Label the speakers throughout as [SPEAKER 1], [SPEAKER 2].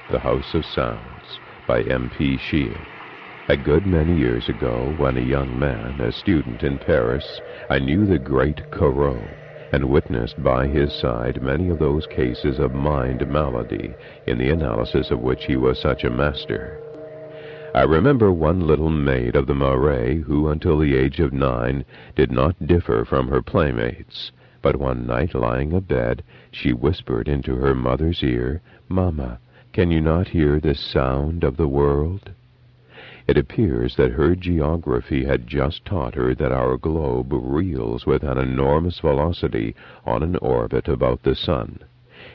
[SPEAKER 1] The House of Sounds by M.P. Shiel. A good many years ago, when a young man, a student in Paris, I knew the great Corot, and witnessed by his side many of those cases of mind malady, in the analysis of which he was such a master. I remember one little maid of the Marais who, until the age of 9, did not differ from her playmates, but one night, lying abed, she whispered into her mother's ear, "Mamma, can you not hear the sound of the world?" It appears that her geography had just taught her that our globe reels with an enormous velocity on an orbit about the sun,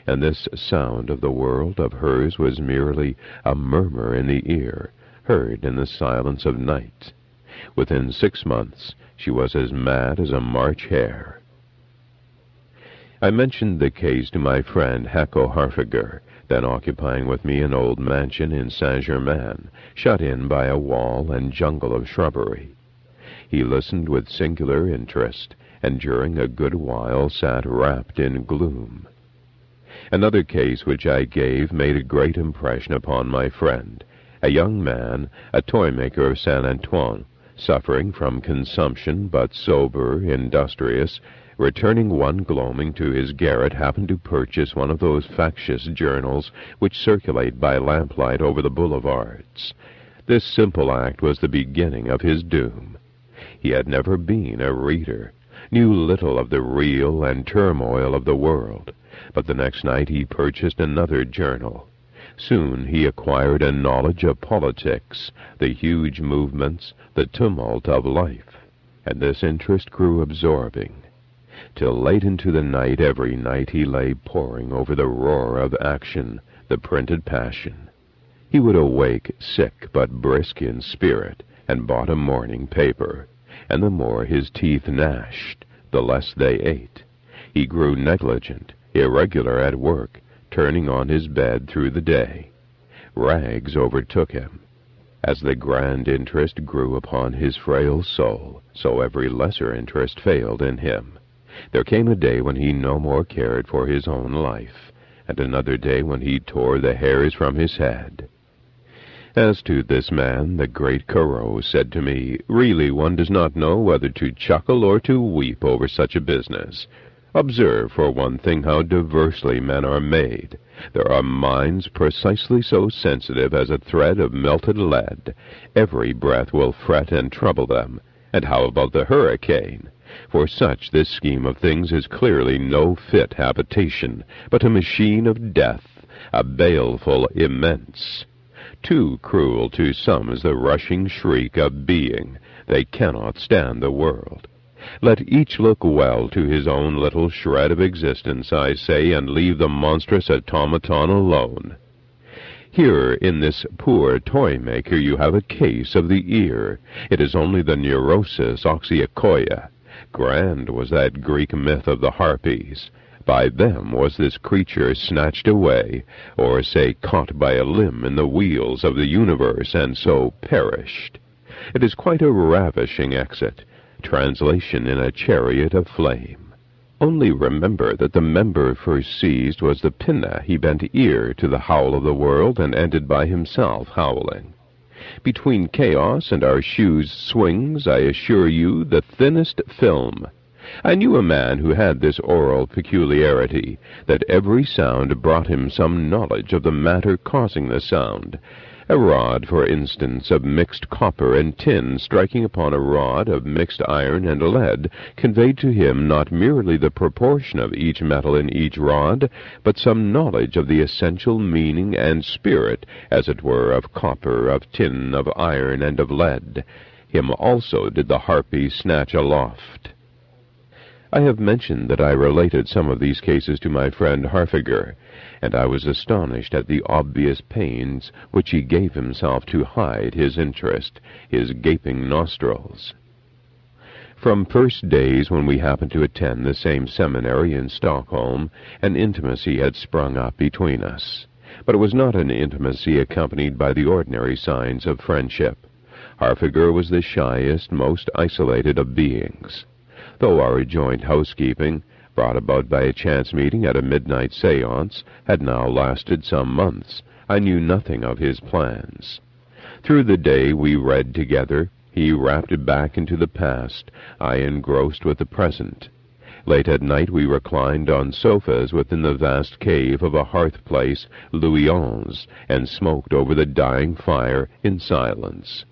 [SPEAKER 1] and this sound of the world of hers was merely a murmur in the ear, heard in the silence of night. Within 6 months she was as mad as a March hare. I mentioned the case to my friend Harfagar, then occupying with me an old mansion in Saint-Germain, shut in by a wall and jungle of shrubbery. He listened with singular interest, and during a good while sat wrapped in gloom. Another case which I gave made a great impression upon my friend, a young man, a toy-maker of Saint-Antoine, suffering from consumption, but sober, industrious, returning one gloaming to his garret, happened to purchase one of those factious journals which circulate by lamplight over the boulevards. This simple act was the beginning of his doom. He had never been a reader, knew little of the real and turmoil of the world, but the next night he purchased another journal. Soon he acquired a knowledge of politics, the huge movements, the tumult of life, and this interest grew absorbing. Till late into the night every night he lay poring over the roar of action, the printed passion. He would awake sick but brisk in spirit, and bought a morning paper, and the more his teeth gnashed, the less they ate. He grew negligent, irregular at work, turning on his bed through the day. Rags overtook him. As the grand interest grew upon his frail soul, so every lesser interest failed in him. There came a day when he no more cared for his own life, and another day when he tore the hairs from his head. As to this man, the great Corot said to me, "Really, one does not know whether to chuckle or to weep over such a business. Observe, for one thing, how diversely men are made. There are minds precisely so sensitive as a thread of melted lead. Every breath will fret and trouble them. And how about the hurricane? For such this scheme of things is clearly no fit habitation, but a machine of death, a baleful immense. Too cruel to some is the rushing shriek of being. They cannot stand the world. Let each look well to his own little shred of existence, I say, and leave the monstrous automaton alone. Here, in this poor toy-maker, you have a case of the ear. It is only the neurosis oxycoia. Grand was that Greek myth of the harpies. By them was this creature snatched away, or say caught by a limb in the wheels of the universe, and so perished. It is quite a ravishing exit. Translation in a chariot of flame. Only remember that the member first seized was the pinna he bent ear to the howl of the world, and ended by himself howling. Between chaos and our shoes' swings, I assure you, the thinnest film. I knew a man who had this oral peculiarity, that every sound brought him some knowledge of the matter causing the sound. A rod, for instance, of mixed copper and tin striking upon a rod of mixed iron and lead conveyed to him not merely the proportion of each metal in each rod, but some knowledge of the essential meaning and spirit, as it were, of copper, of tin, of iron, and of lead. Him also did the harpy snatch aloft. I have mentioned that I related some of these cases to my friend Harfagar, and I was astonished at the obvious pains which he gave himself to hide his interest, his gaping nostrils. From first days when we happened to attend the same seminary in Stockholm, an intimacy had sprung up between us. But it was not an intimacy accompanied by the ordinary signs of friendship. Harfagar was the shyest, most isolated of beings. Though our joint housekeeping, brought about by a chance meeting at a midnight seance, had now lasted some months. I knew nothing of his plans. Through the day we read together. He rapped back into the past, I engrossed with the present. Late at night we reclined on sofas within the vast cave of a hearth-place, Louis XI, and smoked over the dying fire in silence.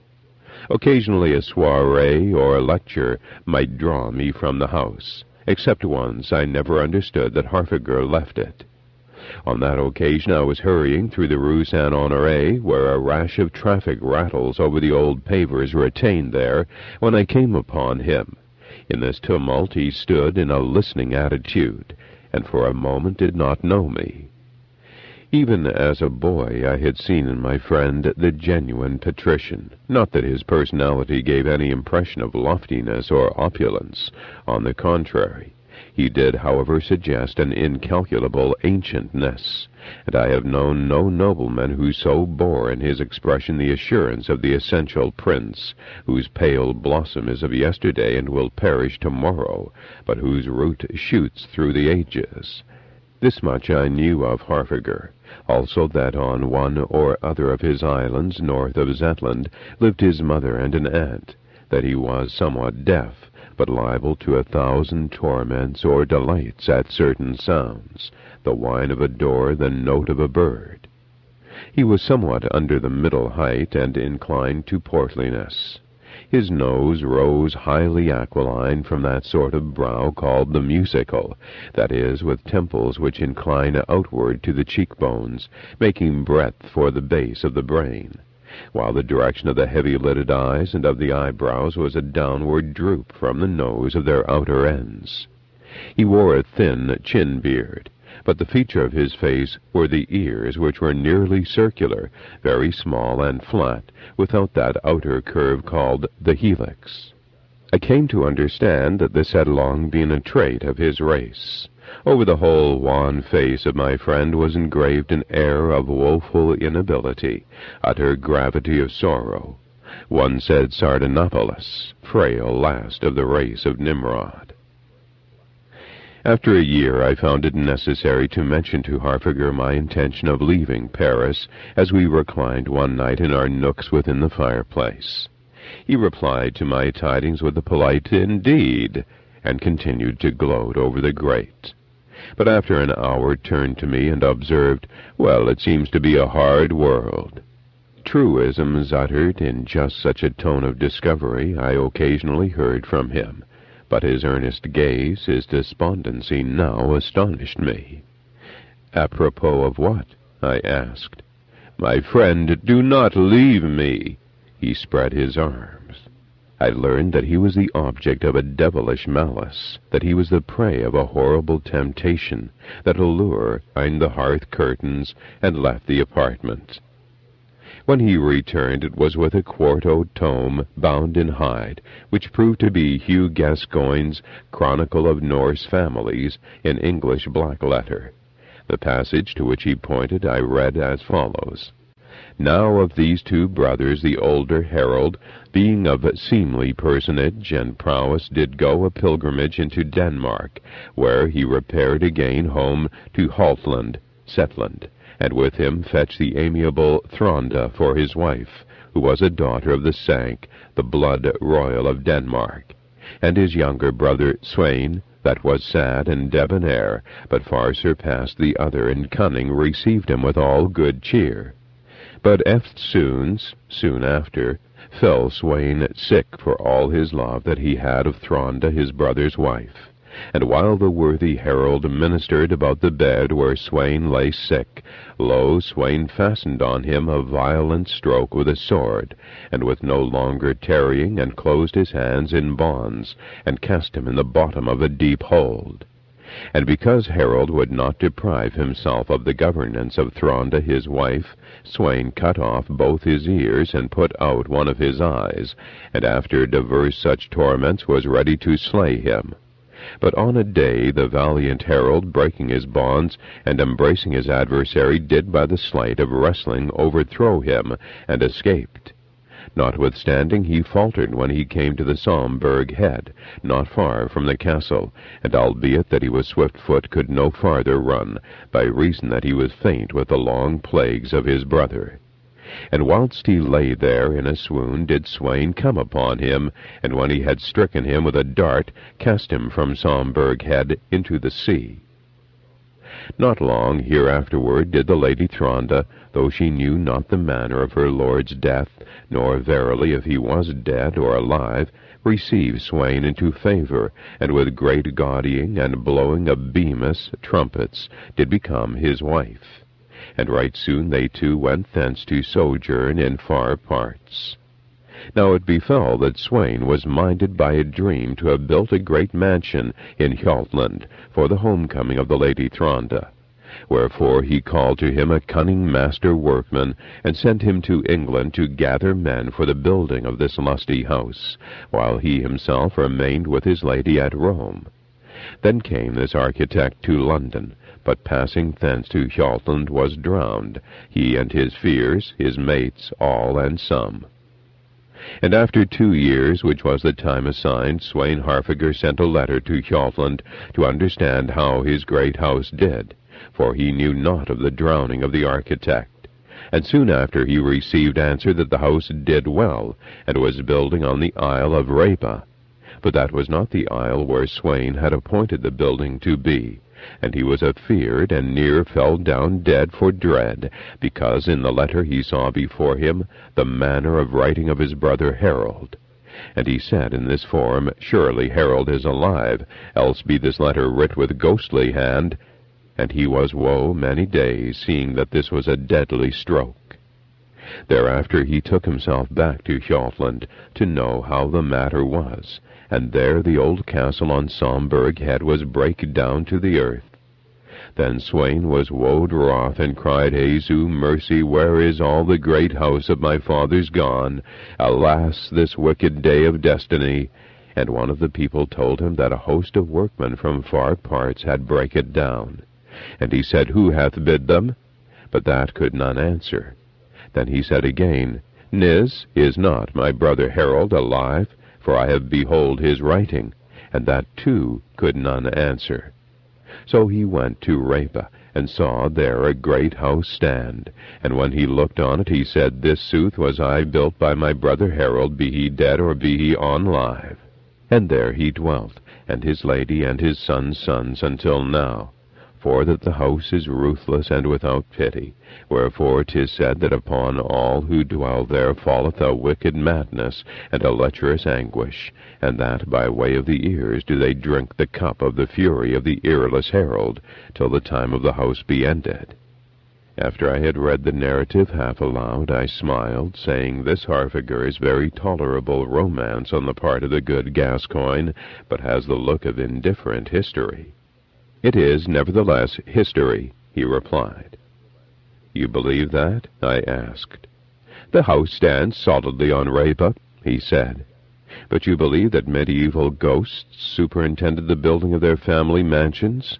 [SPEAKER 1] Occasionally a soiree or a lecture might draw me from the house. Except once, I never understood that Harfagar left it. On that occasion I was hurrying through the Rue Saint-Honoré, where a rash of traffic rattles over the old pavers retained there, when I came upon him. In this tumult he stood in a listening attitude, and for a moment did not know me. Even as a boy I had seen in my friend the genuine patrician. Not that his personality gave any impression of loftiness or opulence. On the contrary, he did, however, suggest an incalculable ancientness, and I have known no nobleman who so bore in his expression the assurance of the essential prince, whose pale blossom is of yesterday and will perish tomorrow, but whose root shoots through the ages. This much I knew of Harfagar, also that on one or other of his islands north of Zetland lived his mother and an aunt, that he was somewhat deaf, but liable to 1,000 torments or delights at certain sounds, the whine of a door, the note of a bird. He was somewhat under the middle height and inclined to portliness. His nose rose highly aquiline from that sort of brow called the musical, that is, with temples which incline outward to the cheekbones, making breadth for the base of the brain, while the direction of the heavy-lidded eyes and of the eyebrows was a downward droop from the nose of their outer ends. He wore a thin chin-beard, but the feature of his face were the ears, which were nearly circular, very small and flat, without that outer curve called the helix. I came to understand that this had long been a trait of his race. Over the whole wan face of my friend was engraved an air of woeful inability, utter gravity of sorrow. One said Sardanapalus, frail last of the race of Nimrod. After a year I found it necessary to mention to Harfagar my intention of leaving Paris, as we reclined one night in our nooks within the fireplace. He replied to my tidings with a polite "Indeed," and continued to gloat over the grate. But after an hour turned to me and observed, "Well, it seems to be a hard world." Truisms uttered in just such a tone of discovery I occasionally heard from him, but his earnest gaze, his despondency, now astonished me. "Apropos of what?" I asked. "My friend, do not leave me." He spread his arms. I learned that he was the object of a devilish malice, that he was the prey of a horrible temptation, that a lure behind the hearth curtains, and left the apartment. When he returned, it was with a quarto tome bound in hide, which proved to be Hugh Gascoigne's Chronicle of Norse Families in English black letter. The passage to which he pointed I read as follows: "Now of these two brothers the older Harold, being of seemly personage and prowess, did go a pilgrimage into Denmark, where he repaired again home to Haltland, Setland, and with him fetched the amiable Thronda for his wife, who was a daughter of the Sank, the blood royal of Denmark, and his younger brother Sweyn, that was sad and debonair, but far surpassed the other in cunning, received him with all good cheer. But eftsoons, soon after, fell Sweyn sick for all his love that he had of Thronda his brother's wife. And while the worthy herald ministered about the bed where Sweyn lay sick, lo, Sweyn fastened on him a violent stroke with a sword, and with no longer tarrying enclosed his hands in bonds, and cast him in the bottom of a deep hold. And because Harold would not deprive himself of the governance of Thronda his wife, Sweyn cut off both his ears and put out one of his eyes, and after divers such torments was ready to slay him. But on a day the valiant Harold, breaking his bonds and embracing his adversary, did by the sleight of wrestling overthrow him, and escaped. Notwithstanding, he faltered when he came to the Somberg head, not far from the castle, and albeit that he was swift-foot, could no farther run, by reason that he was faint with the long plagues of his brother. And whilst he lay there in a swoon, did Sweyn come upon him, and when he had stricken him with a dart, cast him from Somberg head into the sea. Not long hereafterward did the Lady Thronda, though she knew not the manner of her lord's death, nor verily if he was dead or alive, receive Sweyn into favour, and with great gaudying and blowing of bemis trumpets did become his wife. And right soon they two went thence to sojourn in far parts. Now it befell that Sweyn was minded by a dream to have built a great mansion in Hjaltland for the homecoming of the Lady Thronda. Wherefore he called to him a cunning master workman, and sent him to England to gather men for the building of this lusty house, while he himself remained with his lady at Rome. Then came this architect to London, but passing thence to Hjaltland was drowned, he and his fears, his mates, all and some. And after 2 years, which was the time assigned, Sweyn Harfagar sent a letter to Hjaltland to understand how his great house did, for he knew not of the drowning of the architect. And soon after he received answer that the house did well, and was building on the isle of Rifa. But that was not the isle where Sweyn had appointed the building to be, and he was afeard, and near fell down dead for dread, because in the letter he saw before him the manner of writing of his brother Harold. And he said in this form, Surely Harold is alive, else be this letter writ with ghostly hand. And he was woe many days, seeing that this was a deadly stroke. Thereafter he took himself back to Hjaltland, to know how the matter was, and there the old castle on Somberg head was brake down to the earth. Then Sweyn was woed wroth, and cried, Jesu, mercy, where is all the great house of my fathers gone? Alas, this wicked day of destiny! And one of the people told him that a host of workmen from far parts had brake it down. And he said, Who hath bid them? But that could none answer. Then he said again, Nis, is not my brother Harold alive? For I have behold his writing. And that too could none answer. So he went to Rifa, and saw there a great house stand. And when he looked on it, he said, This sooth was I built by my brother Harold, be he dead or be he on live. And there he dwelt, and his lady and his sons' sons until now. For that the house is ruthless and without pity, wherefore 'tis said that upon all who dwell there falleth a wicked madness and a lecherous anguish, and that by way of the ears do they drink the cup of the fury of the earless Harold, till the time of the house be ended. After I had read the narrative half aloud, I smiled, saying, This Harfagar is very tolerable romance on the part of the good Gascoigne, but has the look of indifferent history. It is, nevertheless, history, he replied. You believe that? I asked. The house stands solidly on Rifa, he said. But you believe that medieval ghosts superintended the building of their family mansions?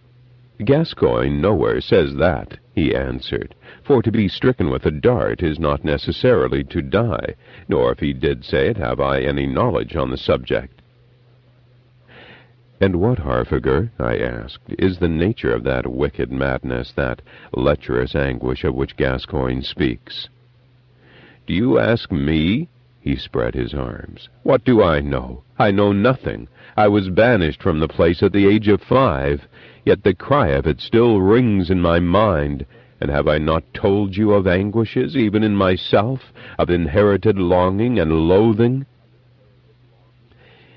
[SPEAKER 1] Gascoigne nowhere says that, he answered, for to be stricken with a dart is not necessarily to die, nor if he did say it have I any knowledge on the subject. And what, Harfagar, I asked, is the nature of that wicked madness, that lecherous anguish of which Gascoigne speaks? Do you ask me? He spread his arms. What do I know? I know nothing. I was banished from the place at the age of 5, yet the cry of it still rings in my mind. And have I not told you of anguishes, even in myself, of inherited longing and loathing?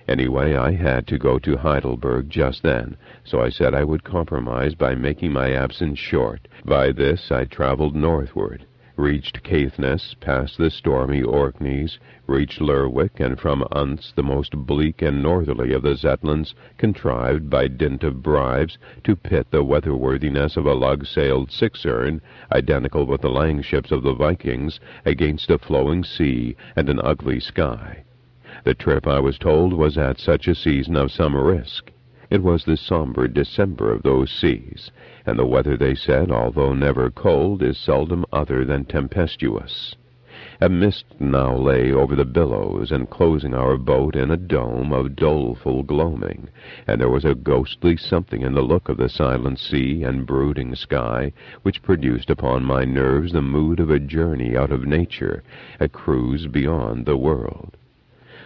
[SPEAKER 1] Anyway, I had to go to Heidelberg just then, so I said I would compromise by making my absence short. By this I traveled northward, reached Caithness, passed the stormy Orkneys, reached Lerwick, and from Unst, the most bleak and northerly of the Zetlands, contrived, by dint of bribes, to pit the weatherworthiness of a lug-sailed sixern, identical with the langships of the Vikings, against a flowing sea and an ugly sky. The trip, I was told, was at such a season of some risk. It was the somber December of those seas, and the weather, they said, although never cold, is seldom other than tempestuous. A mist now lay over the billows, enclosing our boat in a dome of doleful gloaming, and there was a ghostly something in the look of the silent sea and brooding sky which produced upon my nerves the mood of a journey out of nature, a cruise beyond the world.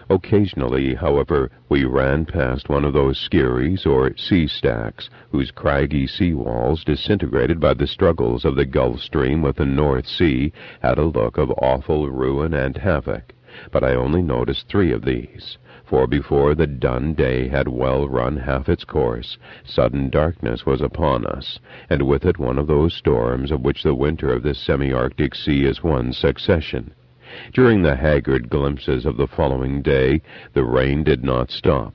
[SPEAKER 1] Occasionally, however, we ran past one of those skerries or sea stacks, whose craggy sea walls, disintegrated by the struggles of the Gulf Stream with the North Sea, had a look of awful ruin and havoc. But I only noticed 3 of these, for before the dun day had well run half its course, sudden darkness was upon us, and with it one of those storms of which the winter of this semi-Arctic sea is one succession. During the haggard glimpses of the following day, the rain did not stop,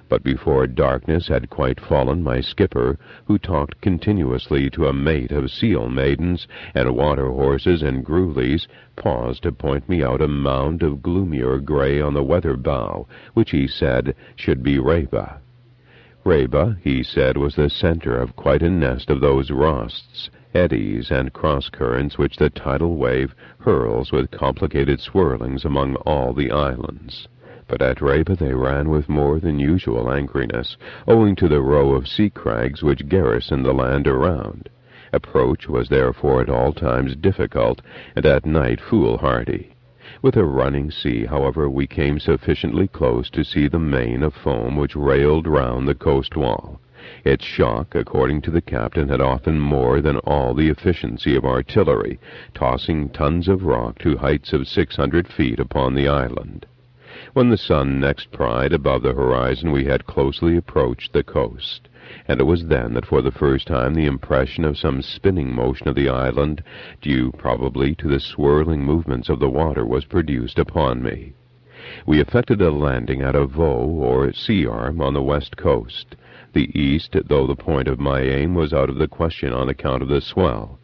[SPEAKER 1] but before darkness had quite fallen, my skipper, who talked continuously to a mate of seal maidens and water horses and grulies, paused to point me out a mound of gloomier gray on the weather bow, which he said should be Rifa. Rifa, he said, was the center of quite a nest of those rosts, eddies, and cross-currents which the tidal wave hurls with complicated swirlings among all the islands. But at Rifa they ran with more than usual angriness, owing to the row of sea crags which garrisoned the land around. Approach was therefore at all times difficult, and at night foolhardy. With a running sea, however, we came sufficiently close to see the mane of foam which railed round the coast wall. Its shock, according to the captain, had often more than all the efficiency of artillery, tossing tons of rock to heights of 600 feet upon the island. When the sun next pried above the horizon, we had closely approached the coast, and it was then that for the first time the impression of some spinning motion of the island, due probably to the swirling movements of the water, was produced upon me. We effected a landing at a voe or sea arm on the west coast, the east, though the point of my aim was out of the question on account of the swell.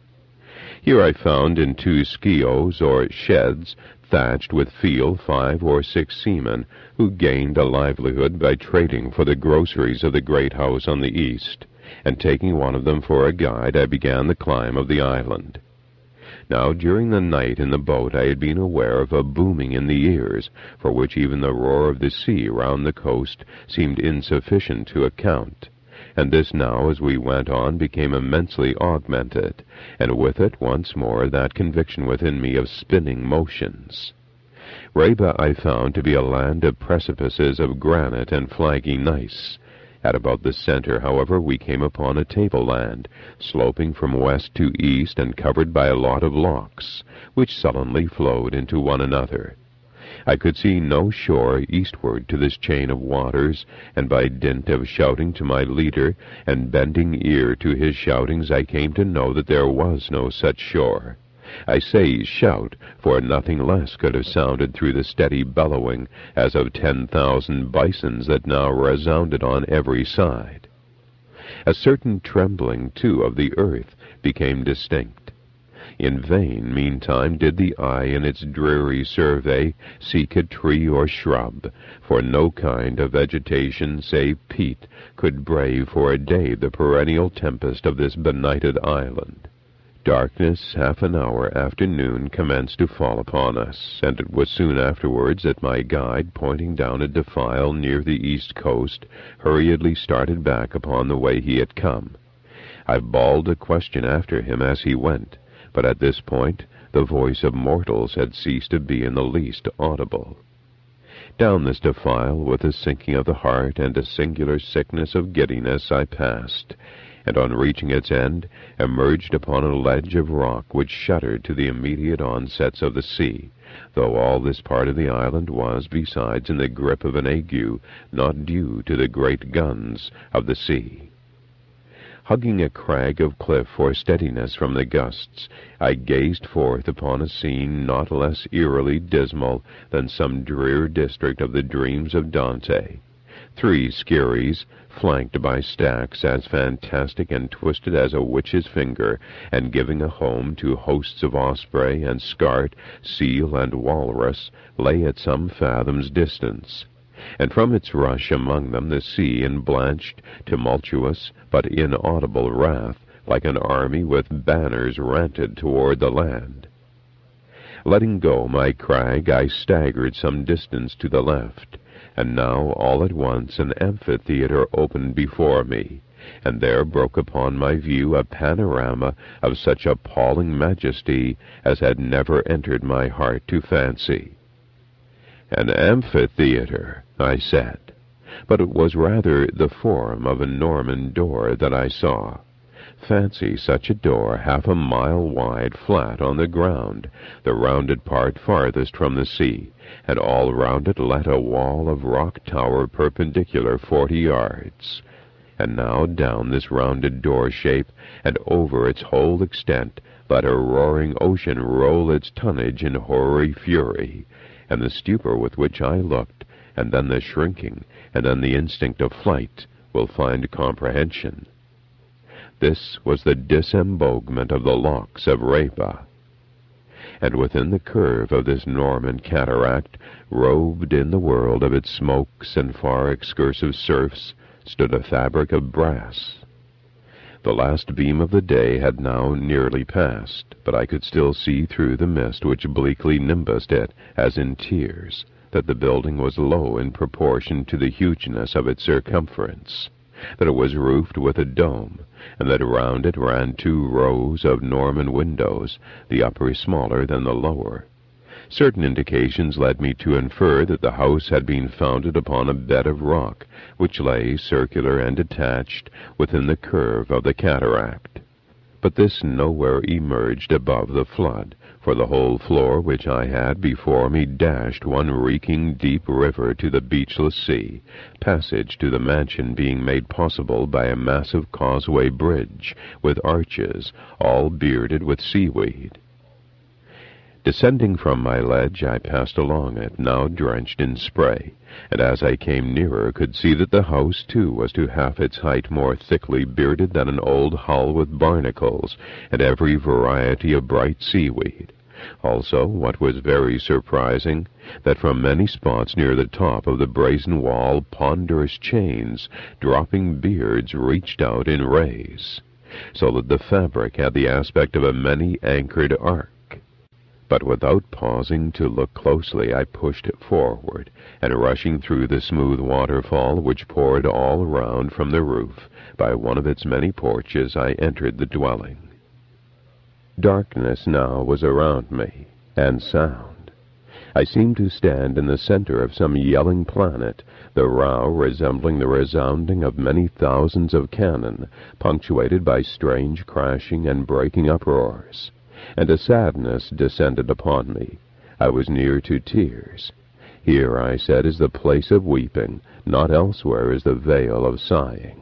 [SPEAKER 1] Here I found in 2 skios or sheds, thatched with field 5 or 6 seamen, who gained a livelihood by trading for the groceries of the great house on the east, and taking one of them for a guide, I began the climb of the island. Now, during the night in the boat I had been aware of a booming in the ears, for which even the roar of the sea round the coast seemed insufficient to account, and this now, as we went on, became immensely augmented, and with it once more that conviction within me of spinning motions. Rifa I found to be a land of precipices of granite and flaggy gneiss. At about the center, however, we came upon a tableland, sloping from west to east and covered by a lot of lochs, which sullenly flowed into one another. I could see no shore eastward to this chain of waters, and by dint of shouting to my leader and bending ear to his shoutings, I came to know that there was no such shore. I say shout, for nothing less could have sounded through the steady bellowing as of 10,000 bisons that now resounded on every side. A certain trembling, too, of the earth became distinct. In vain, meantime, did the eye in its dreary survey seek a tree or shrub, for no kind of vegetation save peat could brave for a day the perennial tempest of this benighted island. Darkness, half an hour after noon, commenced to fall upon us, and it was soon afterwards that my guide, pointing down a defile near the east coast, hurriedly started back upon the way he had come. I bawled a question after him as he went, but at this point the voice of mortals had ceased to be in the least audible. Down this defile, with a sinking of the heart and a singular sickness of giddiness, I passed, and on reaching its end, emerged upon a ledge of rock which shuddered to the immediate onsets of the sea, though all this part of the island was, besides, in the grip of an ague not due to the great guns of the sea. Hugging a crag of cliff for steadiness from the gusts, I gazed forth upon a scene not less eerily dismal than some drear district of the dreams of Dante. 3 skerries, flanked by stacks as fantastic and twisted as a witch's finger, and giving a home to hosts of osprey and skart, seal and walrus, lay at some fathoms distance, and from its rush among them the sea, in blanched, tumultuous, but inaudible wrath, like an army with banners, ranted toward the land. Letting go my crag, I staggered some distance to the left, and now all at once an amphitheater opened before me, and there broke upon my view a panorama of such appalling majesty as had never entered my heart to fancy. An amphitheater, I said, but it was rather the form of a Norman door that I saw. Fancy such a door 1/2 mile wide, flat on the ground, the rounded part farthest from the sea, and all round it let a wall of rock tower perpendicular 40 yards. And now down this rounded door shape, and over its whole extent, let a roaring ocean roll its tonnage in hoary fury, and the stupor with which I looked, and then the shrinking, and then the instinct of flight, will find comprehension. This was the disembowelment of the locks of Rifa. And within the curve of this Norman cataract, robed in the world of its smokes and far excursive surfs, stood a fabric of brass. The last beam of the day had now nearly passed, but I could still see through the mist which bleakly nimbused it, as in tears, that the building was low in proportion to the hugeness of its circumference, that it was roofed with a dome, and that round it ran 2 rows of Norman windows, the upper smaller than the lower. Certain indications led me to infer that the house had been founded upon a bed of rock, which lay circular and detached within the curve of the cataract. But this nowhere emerged above the flood, for the whole floor which I had before me dashed one reeking deep river to the beachless sea, passage to the mansion being made possible by a massive causeway bridge, with arches, all bearded with seaweed. Descending from my ledge, I passed along it, now drenched in spray, and as I came nearer could see that the house, too, was to half its height more thickly bearded than an old hull with barnacles, and every variety of bright seaweed. Also, what was very surprising, that from many spots near the top of the brazen wall ponderous chains, dropping beards, reached out in rays, so that the fabric had the aspect of a many-anchored ark. But without pausing to look closely, I pushed forward, and rushing through the smooth waterfall which poured all round from the roof, by one of its many porches I entered the dwelling. Darkness now was around me, and sound. I seemed to stand in the center of some yelling planet, the row resembling the resounding of many thousands of cannon, punctuated by strange crashing and breaking uproars. And a sadness descended upon me. I was near to tears. Here, I said, is the place of weeping, not elsewhere is the vale of sighing.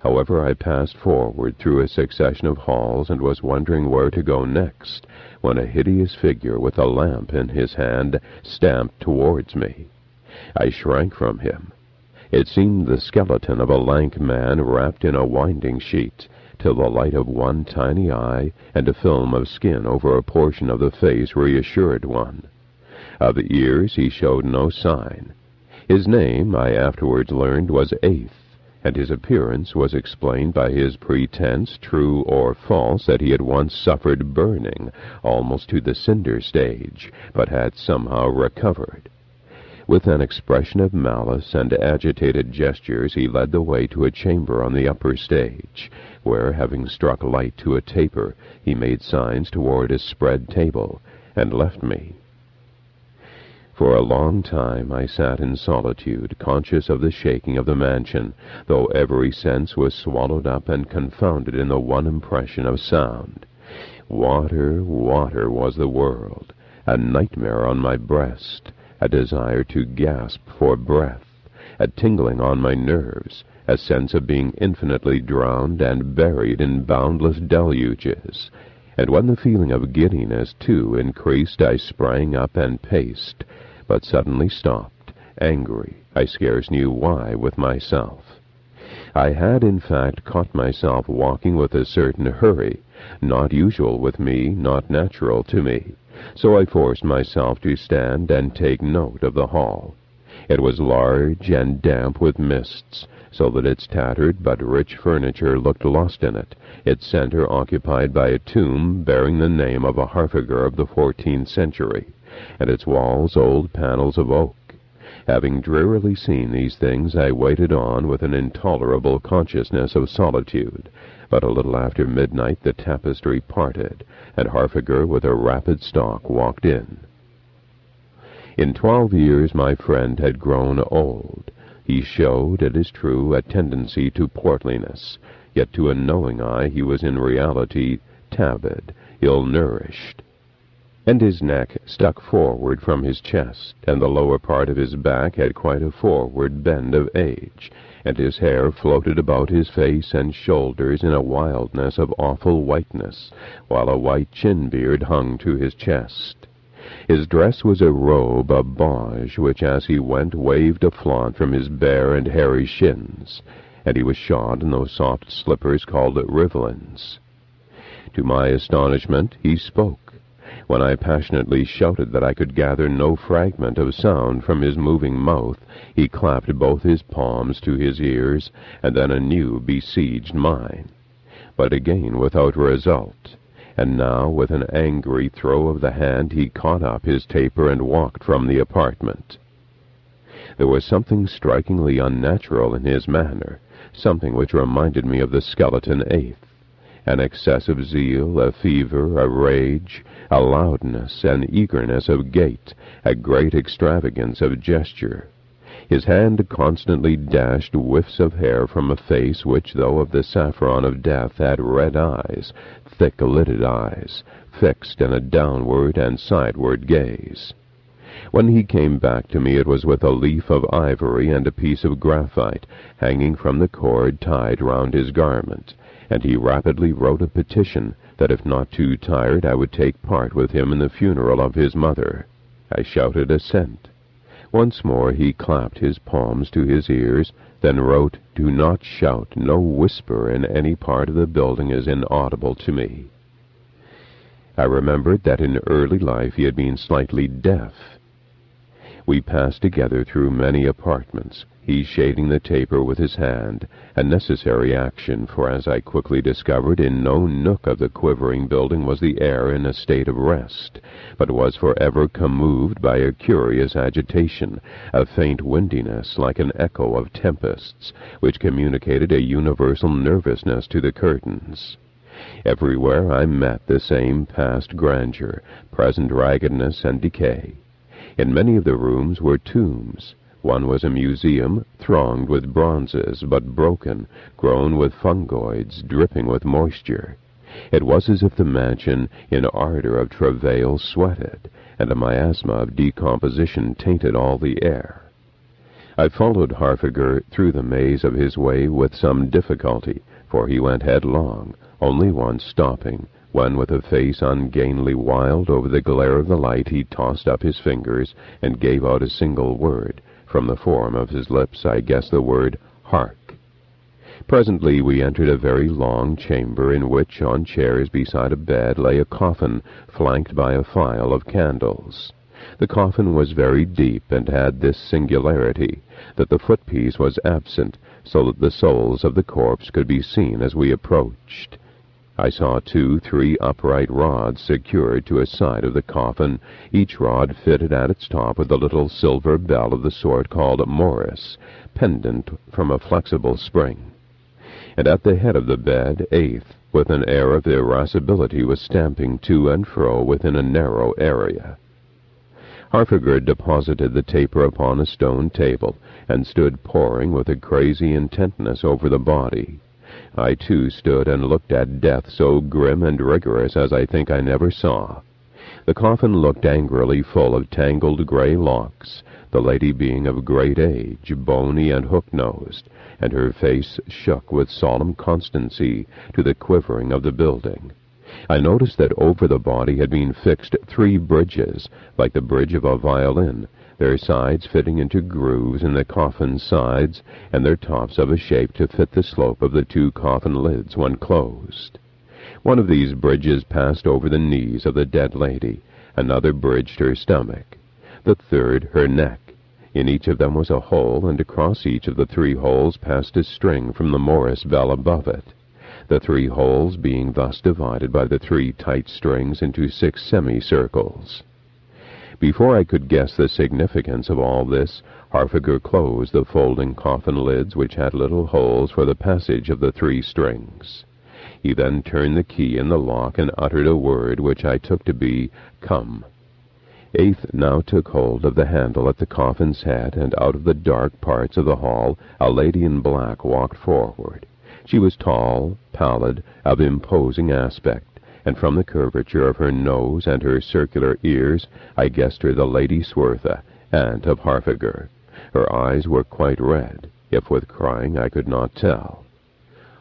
[SPEAKER 1] However, I passed forward through a succession of halls, and was wondering where to go next, when a hideous figure with a lamp in his hand stamped towards me. I shrank from him. It seemed the skeleton of a lank man wrapped in a winding sheet, till the light of one tiny eye and a film of skin over a portion of the face reassured one. Of ears he showed no sign. His name, I afterwards learned, was Eighth, and his appearance was explained by his pretense, true or false, that he had once suffered burning, almost to the cinder stage, but had somehow recovered. With an expression of malice and agitated gestures, he led the way to a chamber on the upper stage, where, having struck light to a taper, he made signs toward a spread table, and left me. For a long time I sat in solitude, conscious of the shaking of the mansion, though every sense was swallowed up and confounded in the one impression of sound. Water, water was the world, a nightmare on my breast, a desire to gasp for breath, a tingling on my nerves, a sense of being infinitely drowned and buried in boundless deluges. And when the feeling of giddiness, too, increased, I sprang up and paced, but suddenly stopped, angry, I scarce knew why, with myself. I had, in fact, caught myself walking with a certain hurry, not usual with me, not natural to me, so I forced myself to stand and take note of the hall. It was large and damp with mists, so that its tattered but rich furniture looked lost in it, its center occupied by a tomb bearing the name of a Harfagar of the 14th century, and its walls old panels of oak. Having drearily seen these things, I waited on with an intolerable consciousness of solitude, but a little after midnight the tapestry parted, and Harfagar with a rapid stalk walked in. In 12 years my friend had grown old. He showed, it is true, a tendency to portliness, yet to a knowing eye he was in reality tabid, ill-nourished, and his neck stuck forward from his chest, and the lower part of his back had quite a forward bend of age, and his hair floated about his face and shoulders in a wildness of awful whiteness, while a white chin-beard hung to his chest. His dress was a robe of bauge, which as he went waved a flaunt from his bare and hairy shins, and he was shod in those soft slippers called rivelins. To my astonishment he spoke. When I passionately shouted that I could gather no fragment of sound from his moving mouth, he clapped both his palms to his ears, and then anew besieged mine, but again without result. And now, with an angry throw of the hand, he caught up his taper and walked from the apartment. There was something strikingly unnatural in his manner, something which reminded me of the skeleton eighth. An excess of zeal, a fever, a rage, a loudness, an eagerness of gait, a great extravagance of gesture. His hand constantly dashed whiffs of hair from a face which, though of the saffron of death, had red eyes, thick-lidded eyes, fixed in a downward and sideward gaze. When he came back to me it was with a leaf of ivory and a piece of graphite hanging from the cord tied round his garment, and he rapidly wrote a petition that if not too tired I would take part with him in the funeral of his mother. I shouted assent. Once more he clapped his palms to his ears, then wrote, "Do not shout, no whisper in any part of the building is inaudible to me." I remembered that in early life he had been slightly deaf. We passed together through many apartments, he shading the taper with his hand, a necessary action, for as I quickly discovered, in no nook of the quivering building was the air in a state of rest, but was forever commoved by a curious agitation, a faint windiness like an echo of tempests, which communicated a universal nervousness to the curtains. Everywhere I met the same past grandeur, present raggedness and decay. In many of the rooms were tombs. One was a museum, thronged with bronzes, but broken, grown with fungoids, dripping with moisture. It was as if the mansion, in ardor of travail, sweated, and a miasma of decomposition tainted all the air. I followed Harfagar through the maze of his way with some difficulty, for he went headlong, only once stopping, when with a face ungainly wild over the glare of the light he tossed up his fingers and gave out a single word. From the form of his lips I guessed the word, "Hark." Presently we entered a very long chamber in which, on chairs beside a bed, lay a coffin flanked by a file of candles. The coffin was very deep and had this singularity, that the footpiece was absent, so that the soles of the corpse could be seen as we approached. I saw 2-3 upright rods secured to a side of the coffin, each rod fitted at its top with a little silver bell of the sort called Morris, pendant from a flexible spring. And at the head of the bed, eighth, with an air of irascibility, was stamping to and fro within a narrow area. Harfagar deposited the taper upon a stone table, and stood poring with a crazy intentness over the body. I too stood and looked at death so grim and rigorous as I think I never saw. The coffin looked angrily full of tangled grey locks, the lady being of great age, bony and hook-nosed, and her face shook with solemn constancy to the quivering of the building. I noticed that over the body had been fixed 3 bridges, like the bridge of a violin, their sides fitting into grooves in the coffin's sides, and their tops of a shape to fit the slope of the 2 coffin lids when closed. One of these bridges passed over the knees of the dead lady, another bridged her stomach, the third her neck, In each of them was a hole, and across each of the 3 holes passed a string from the Morris bell above it, the 3 holes being thus divided by the 3 tight strings into 6 semicircles. Before I could guess the significance of all this, Harfagar closed the folding coffin lids, which had little holes for the passage of the 3 strings. He then turned the key in the lock and uttered a word which I took to be, "Come." Eighth now took hold of the handle at the coffin's head, and out of the dark parts of the hall a lady in black walked forward. She was tall, pallid, of imposing aspect, and from the curvature of her nose and her circular ears I guessed her the Lady Swertha, aunt of Harfagar. Her eyes were quite red, if with crying I could not tell.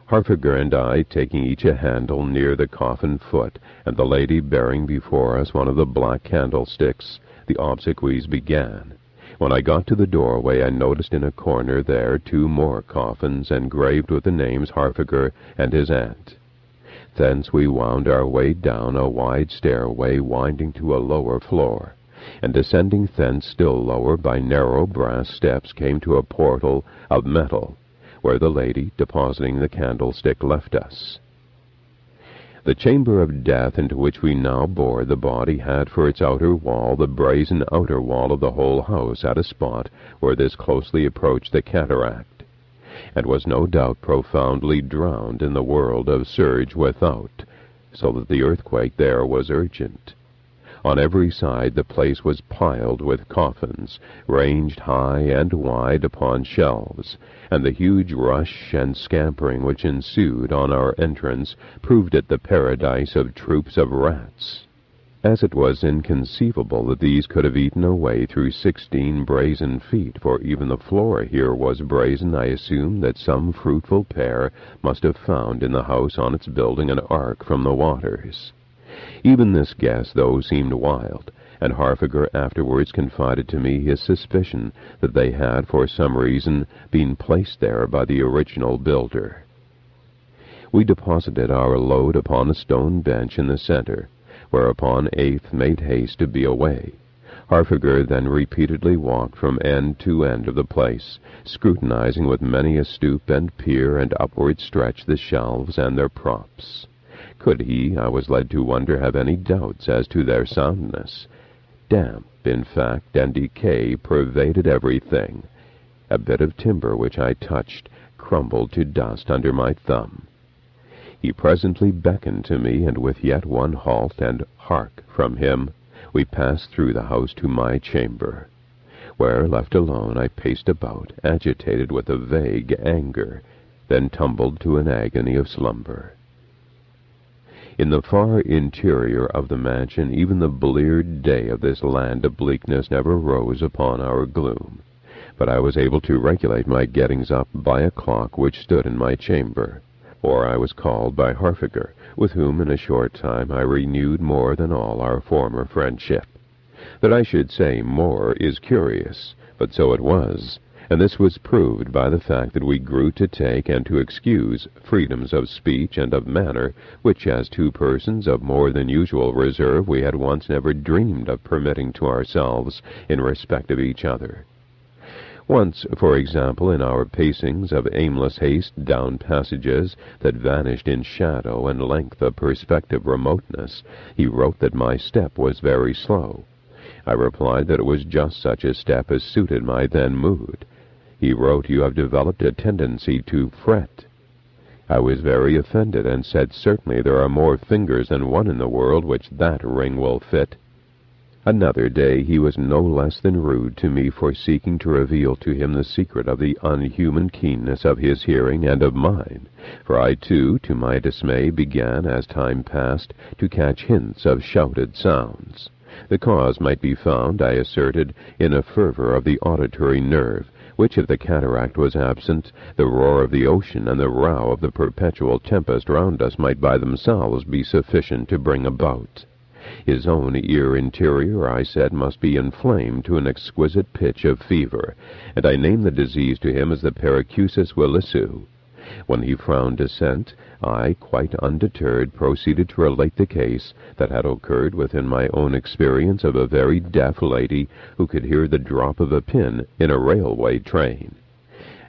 [SPEAKER 1] Harfagar and I taking each a handle near the coffin foot, and the lady bearing before us one of the black candlesticks, the obsequies began. When I got to the doorway, I noticed in a corner there 2 more coffins engraved with the names Harfagar and his aunt. Thence we wound our way down a wide stairway winding to a lower floor, and descending thence still lower by narrow brass steps came to a portal of metal, where the lady, depositing the candlestick, left us. The chamber of death into which we now bore the body had for its outer wall the brazen outer wall of the whole house at a spot where this closely approached the cataract, and was no doubt profoundly drowned in the world of surge without, so that the earthquake there was urgent. On every side the place was piled with coffins, ranged high and wide upon shelves, and the huge rush and scampering which ensued on our entrance proved it the paradise of troops of rats. As it was inconceivable that these could have eaten a way through 16 brazen feet, for even the floor here was brazen, I assumed that some fruitful pair must have found in the house on its building an ark from the waters. Even this guess, though, seemed wild, and Harfagar afterwards confided to me his suspicion that they had, for some reason, been placed there by the original builder. We deposited our load upon a stone bench in the center, whereupon Eighth made haste to be away. Harfagar then repeatedly walked from end to end of the place, scrutinizing with many a stoop and peer and upward stretch the shelves and their props. Could he, I was led to wonder, have any doubts as to their soundness? Damp, in fact, and decay pervaded everything. A bit of timber which I touched crumbled to dust under my thumb. He presently beckoned to me, and with yet one halt and "hark" from him, we passed through the house to my chamber, where, left alone, I paced about, agitated with a vague anger, then tumbled to an agony of slumber. In the far interior of the mansion, even the bleared day of this land of bleakness never rose upon our gloom, but I was able to regulate my gettings up by a clock which stood in my chamber, or I was called by Harfagar, with whom in a short time I renewed more than all our former friendship. That I should say more is curious, but so it was, and this was proved by the fact that we grew to take and to excuse freedoms of speech and of manner which, as 2 persons of more than usual reserve, we had once never dreamed of permitting to ourselves in respect of each other. Once, for example, in our pacings of aimless haste down passages that vanished in shadow and length of perspective remoteness, he wrote that my step was very slow. I replied that it was just such a step as suited my then mood. He wrote, "You have developed a tendency to fret." I was very offended, and said, "Certainly there are more fingers than one in the world which that ring will fit." Another day he was no less than rude to me for seeking to reveal to him the secret of the unhuman keenness of his hearing and of mine, for I too, to my dismay, began, as time passed, to catch hints of shouted sounds. The cause might be found, I asserted, in a fervor of the auditory nerve, which, if the cataract was absent, the roar of the ocean and the row of the perpetual tempest round us might by themselves be sufficient to bring about. His own ear interior, I said, must be inflamed to an exquisite pitch of fever, and I named the disease to him as the pericusis willissu. When he frowned assent, I, quite undeterred, proceeded to relate the case that had occurred within my own experience of a very deaf lady who could hear the drop of a pin in a railway train.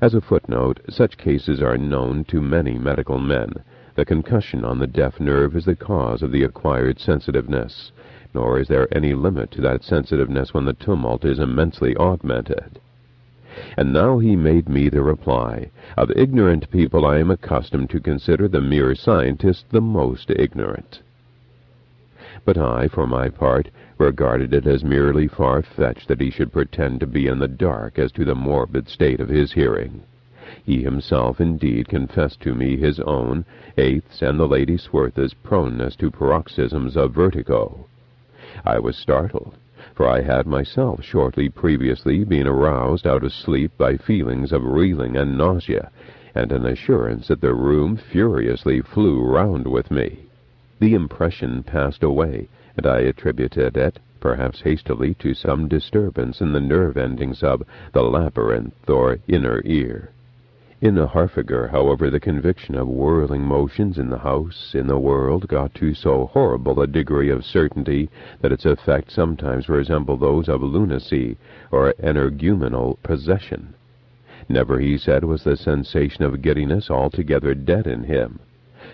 [SPEAKER 1] As a footnote, such cases are known to many medical men. The concussion on the deaf nerve is the cause of the acquired sensitiveness, nor is there any limit to that sensitiveness when the tumult is immensely augmented. And now he made me the reply. Of ignorant people I am accustomed to consider the mere scientist the most ignorant. But I, for my part, regarded it as merely far-fetched that he should pretend to be in the dark as to the morbid state of his hearing. He himself, indeed, confessed to me his own, Eighth's, and the Lady Swertha's proneness to paroxysms of vertigo. I was startled, for I had myself shortly previously been aroused out of sleep by feelings of reeling and nausea, and an assurance that the room furiously flew round with me. The impression passed away, and I attributed it, perhaps hastily, to some disturbance in the nerve endings of the labyrinth or inner ear. In Harfagar, however, the conviction of whirling motions in the house, in the world, got to so horrible a degree of certainty that its effects sometimes resembled those of lunacy or energumenal possession. Never, he said, was the sensation of giddiness altogether dead in him.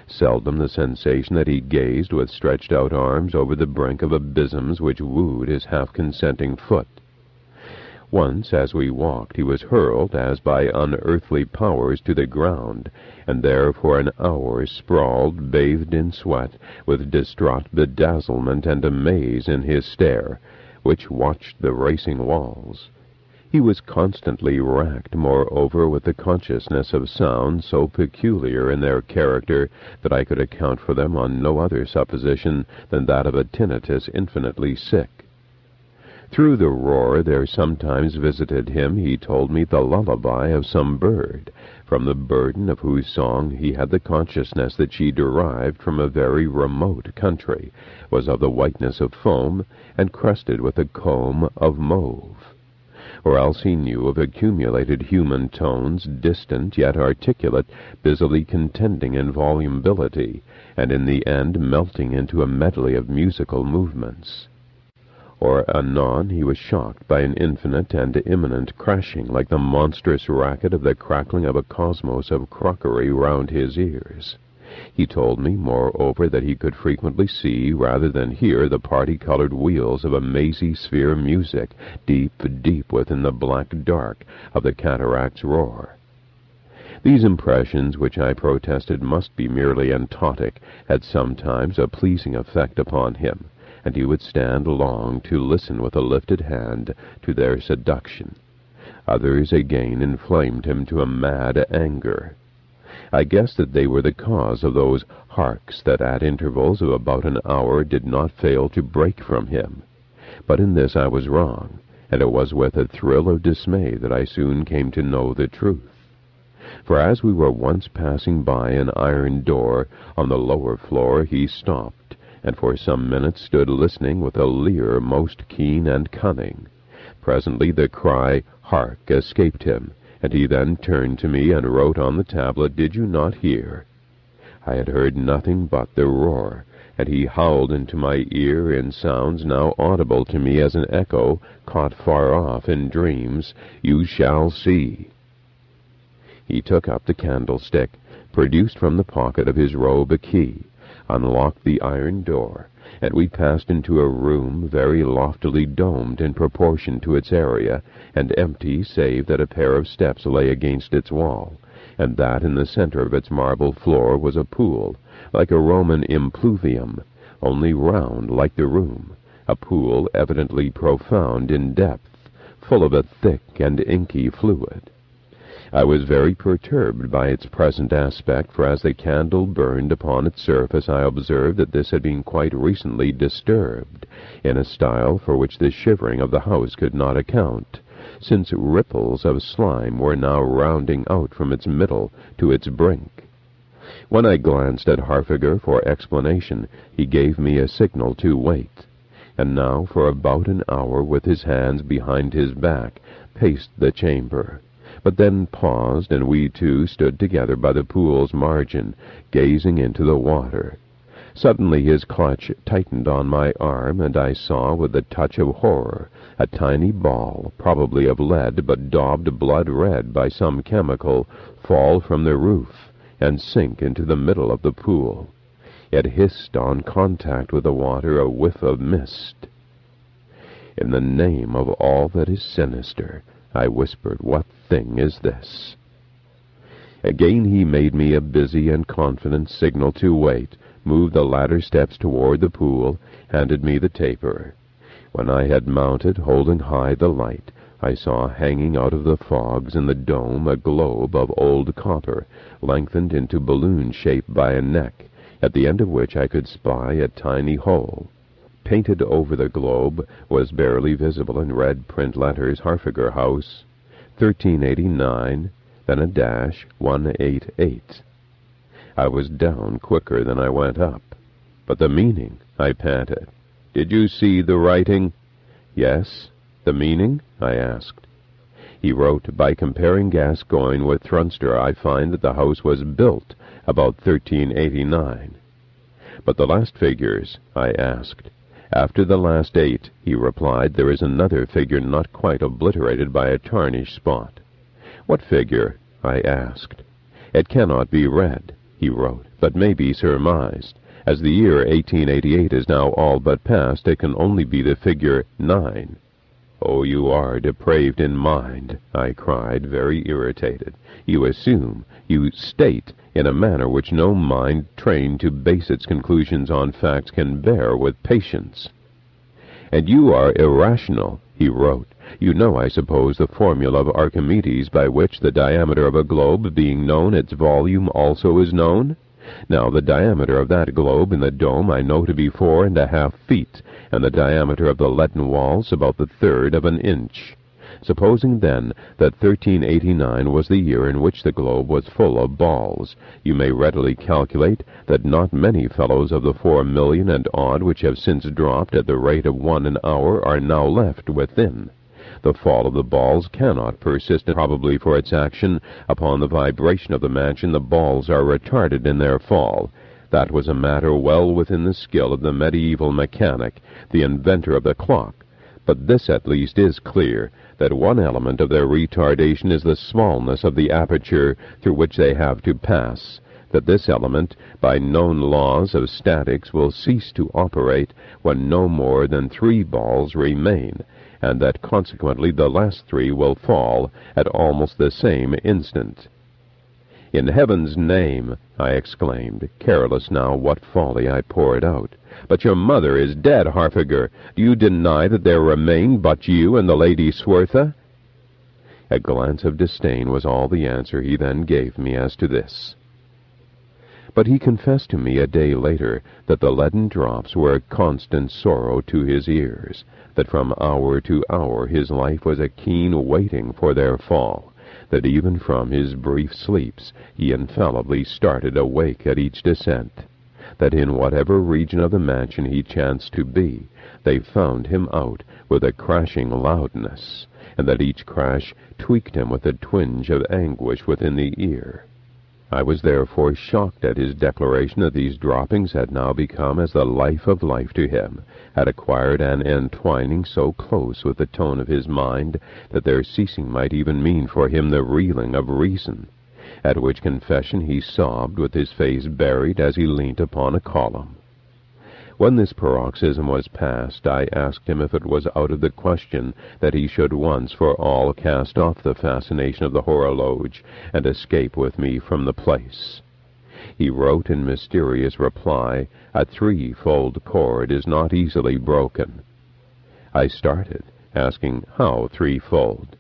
[SPEAKER 1] Seldom the sensation that he gazed with stretched-out arms over the brink of abysms which wooed his half-consenting foot. Once, as we walked, he was hurled, as by unearthly powers, to the ground, and there for an hour sprawled, bathed in sweat, with distraught bedazzlement and amaze in his stare, which watched the racing walls. He was constantly racked, moreover, with the consciousness of sounds so peculiar in their character that I could account for them on no other supposition than that of a tinnitus infinitely sick. Through the roar there sometimes visited him, he told me, the lullaby of some bird, from the burden of whose song he had the consciousness that she derived from a very remote country, was of the whiteness of foam, and crusted with a comb of mauve. Or else he knew of accumulated human tones, distant yet articulate, busily contending in volubility, and in the end melting into a medley of musical movements. Or anon he was shocked by an infinite and imminent crashing, like the monstrous racket of the crackling of a cosmos of crockery round his ears. He told me, moreover, that he could frequently see, rather than hear, the party-colored wheels of a mazy sphere music, deep, deep within the black dark of the cataract's roar. These impressions, which I protested must be merely entotic, had sometimes a pleasing effect upon him, and he would stand long to listen with a lifted hand to their seduction. Others again inflamed him to a mad anger. I guessed that they were the cause of those harks that at intervals of about an hour did not fail to break from him. But in this I was wrong, and it was with a thrill of dismay that I soon came to know the truth. For as we were once passing by an iron door on the lower floor, he stopped, and for some minutes stood listening with a leer most keen and cunning. Presently the cry, "Hark!" escaped him, and he then turned to me and wrote on the tablet, "Did you not hear?" I had heard nothing but the roar, and he howled into my ear in sounds now audible to me as an echo, caught far off in dreams, "You shall see." He took up the candlestick, produced from the pocket of his robe a key, unlocked the iron door, and we passed into a room very loftily domed in proportion to its area, and empty save that a pair of steps lay against its wall, and that in the center of its marble floor was a pool, like a Roman impluvium, only round like the room, a pool evidently profound in depth, full of a thick and inky fluid. I was very perturbed by its present aspect, for as the candle burned upon its surface I observed that this had been quite recently disturbed, in a style for which the shivering of the house could not account, since ripples of slime were now rounding out from its middle to its brink. When I glanced at Harfagar for explanation, he gave me a signal to wait, and now for about an hour, with his hands behind his back, paced the chamber, but then paused, and we two stood together by the pool's margin, gazing into the water. Suddenly his clutch tightened on my arm, and I saw with a touch of horror a tiny ball, probably of lead but daubed blood red by some chemical, fall from the roof and sink into the middle of the pool. It hissed on contact with the water a whiff of mist. "In the name of all that is sinister," I whispered, "what thing is this?" Again he made me a busy and confident signal to wait, moved the ladder steps toward the pool, handed me the taper. When I had mounted, holding high the light, I saw hanging out of the fogs in the dome a globe of old copper, lengthened into balloon shape by a neck, at the end of which I could spy a tiny hole. Painted over the globe was barely visible in red print letters Harfagar House, 1389, then a dash, 188. I was down quicker than I went up. "But the meaning?" I panted. "Did you see the writing?" "Yes." "The meaning?" I asked. He wrote, "By comparing Gascoigne with Trunster, I find that the house was built about 1389. "But the last figures?" I asked. "After the last 8, he replied, "there is another figure not quite obliterated by a tarnish spot." "What figure?" I asked. "It cannot be read," he wrote, "but may be surmised. As the year 1888 is now all but past, it can only be the figure 9. "Oh, you are depraved in mind," I cried, very irritated. "You assume, you state, in a manner which no mind trained to base its conclusions on facts can bear with patience." "And you are irrational," he wrote. "You know, I suppose, the formula of Archimedes by which the diameter of a globe being known, its volume also is known? Now, the diameter of that globe in the dome I know to be 4½ feet, and the diameter of the leaden walls about the third of an inch. Supposing, then, that 1389 was the year in which the globe was full of balls, you may readily calculate that not many fellows of the 4,000,000 and odd which have since dropped at the rate of 1 an hour are now left within. The fall of the balls cannot persist, and probably for its action upon the vibration of the mansion the balls are retarded in their fall. That was a matter well within the skill of the medieval mechanic, the inventor of the clock. But this at least is clear, that one element of their retardation is the smallness of the aperture through which they have to pass, that this element, by known laws of statics, will cease to operate when no more than 3 balls remain, and that consequently the last 3 will fall at almost the same instant." "In heaven's name," I exclaimed, careless now what folly I poured out, "but your mother is dead, Harfagar. Do you deny that there remain but you and the Lady Swertha?" A glance of disdain was all the answer he then gave me as to this. But he confessed to me a day later that the leaden drops were a constant sorrow to his ears, that from hour to hour his life was a keen waiting for their fall, that even from his brief sleeps he infallibly started awake at each descent, that in whatever region of the mansion he chanced to be, they found him out with a crashing loudness, and that each crash tweaked him with a twinge of anguish within the ear. I was therefore shocked at his declaration that these droppings had now become as the life of life to him, had acquired an entwining so close with the tone of his mind that their ceasing might even mean for him the reeling of reason, at which confession he sobbed with his face buried as he leant upon a column. When this paroxysm was past, I asked him if it was out of the question that he should once for all cast off the fascination of the horologe and escape with me from the place. He wrote in mysterious reply, "A 3-fold cord is not easily broken." I started, asking how 3-fold.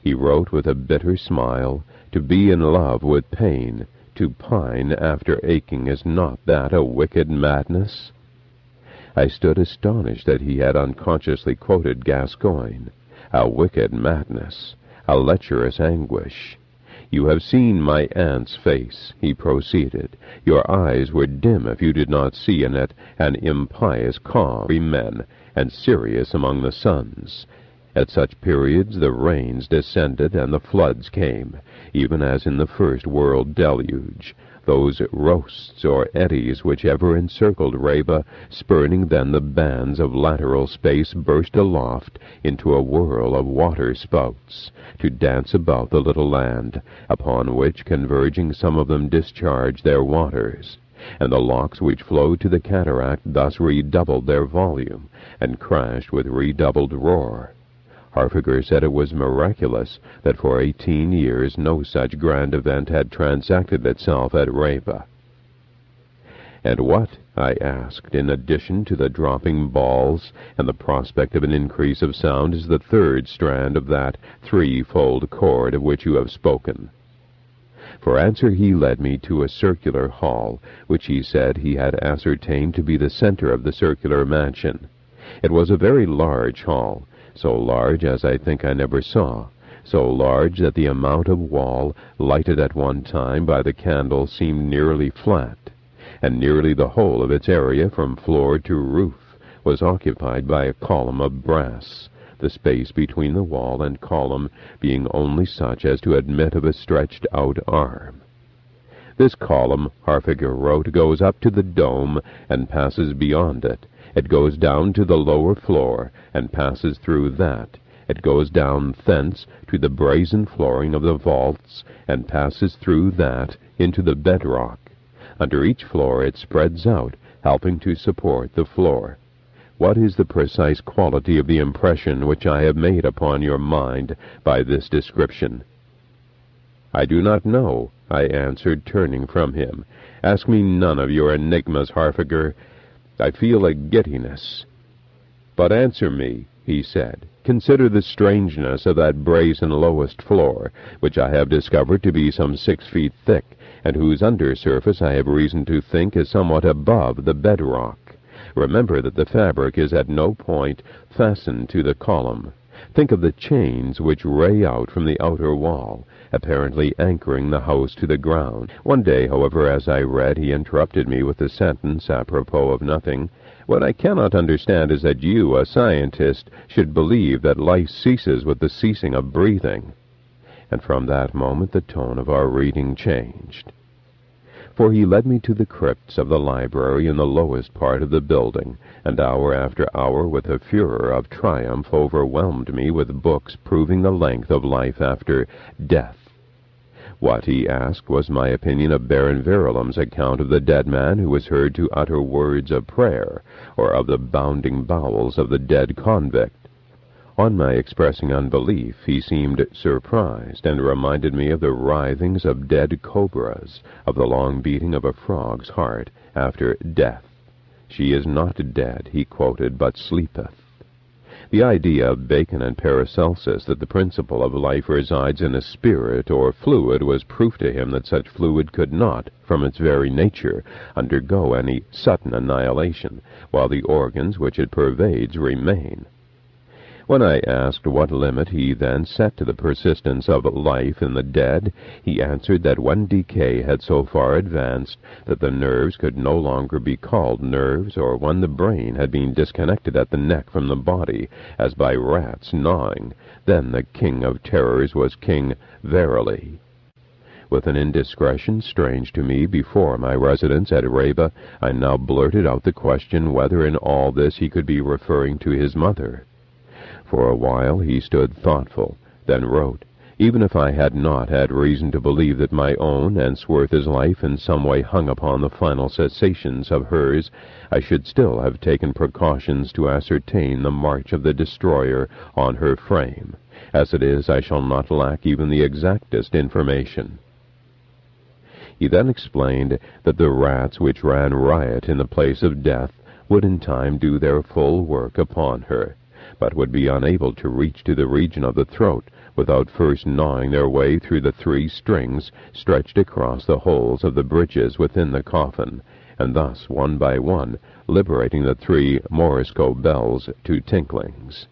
[SPEAKER 1] He wrote with a bitter smile, "To be in love with pain, to pine after aching, is not that a wicked madness?" I stood astonished that he had unconsciously quoted Gascoigne. "A wicked madness, a lecherous anguish. You have seen my aunt's face," he proceeded. "Your eyes were dim if you did not see in it an impious calm among men, and serious among the sons. At such periods the rains descended and the floods came, even as in the first world deluge, those roasts or eddies which ever encircled Reba, spurning then the bands of lateral space, burst aloft into a whirl of water spouts, to dance about the little land, upon which, converging, some of them discharged their waters, and the locks which flowed to the cataract thus redoubled their volume, and crashed with redoubled roar. Harfagar said it was miraculous that for 18 years no such grand event had transacted itself at Reba. "And what," I asked, "in addition to the dropping balls and the prospect of an increase of sound, is the third strand of that threefold cord of which you have spoken?" For answer he led me to a circular hall, which he said he had ascertained to be the center of the circular mansion. It was a very large hall, so large as I think I never saw, so large that the amount of wall lighted at one time by the candle seemed nearly flat, and nearly the whole of its area from floor to roof was occupied by a column of brass, the space between the wall and column being only such as to admit of a stretched-out arm. This column, Harfagar wrote, goes up to the dome and passes beyond it. It goes down to the lower floor, and passes through that. It goes down thence to the brazen flooring of the vaults, and passes through that into the bedrock. Under each floor it spreads out, helping to support the floor. What is the precise quality of the impression which I have made upon your mind by this description?" "I do not know," I answered, turning from him. "Ask me none of your enigmas, Harfagar. I feel a giddiness." "But answer me," he said. "Consider the strangeness of that brazen lowest floor, which I have discovered to be some 6 feet thick, and whose under surface I have reason to think is somewhat above the bedrock. Remember that the fabric is at no point fastened to the column. Think of the chains which ray out from the outer wall, apparently anchoring the house to the ground." One day, however, as I read, he interrupted me with the sentence, apropos of nothing, "What I cannot understand is that you, a scientist, should believe that life ceases with the ceasing of breathing." And from that moment the tone of our reading changed. For he led me to the crypts of the library in the lowest part of the building, and hour after hour with a furor of triumph overwhelmed me with books proving the length of life after death. What, he asked, was my opinion of Baron Verulam's account of the dead man who was heard to utter words of prayer, or of the bounding bowels of the dead convict? On my expressing unbelief, he seemed surprised, and reminded me of the writhings of dead cobras, of the long beating of a frog's heart after death. "She is not dead," he quoted, "but sleepeth." The idea of Bacon and Paracelsus that the principle of life resides in a spirit or fluid was proof to him that such fluid could not, from its very nature, undergo any sudden annihilation, while the organs which it pervades remain. When I asked what limit he then set to the persistence of life in the dead, he answered that when decay had so far advanced that the nerves could no longer be called nerves, or when the brain had been disconnected at the neck from the body, as by rats gnawing, then the king of terrors was king verily. With an indiscretion strange to me before my residence at Reba, I now blurted out the question whether in all this he could be referring to his mother. For a while he stood thoughtful, then wrote, "Even if I had not had reason to believe that my own and Swartha's life in some way hung upon the final cessations of hers, I should still have taken precautions to ascertain the march of the destroyer on her frame. As it is, I shall not lack even the exactest information." He then explained that the rats which ran riot in the place of death would in time do their full work upon her, but would be unable to reach to the region of the throat without first gnawing their way through the 3 strings stretched across the holes of the bridges within the coffin, and thus, one by one, liberating the 3 Morisco bells to tinklings.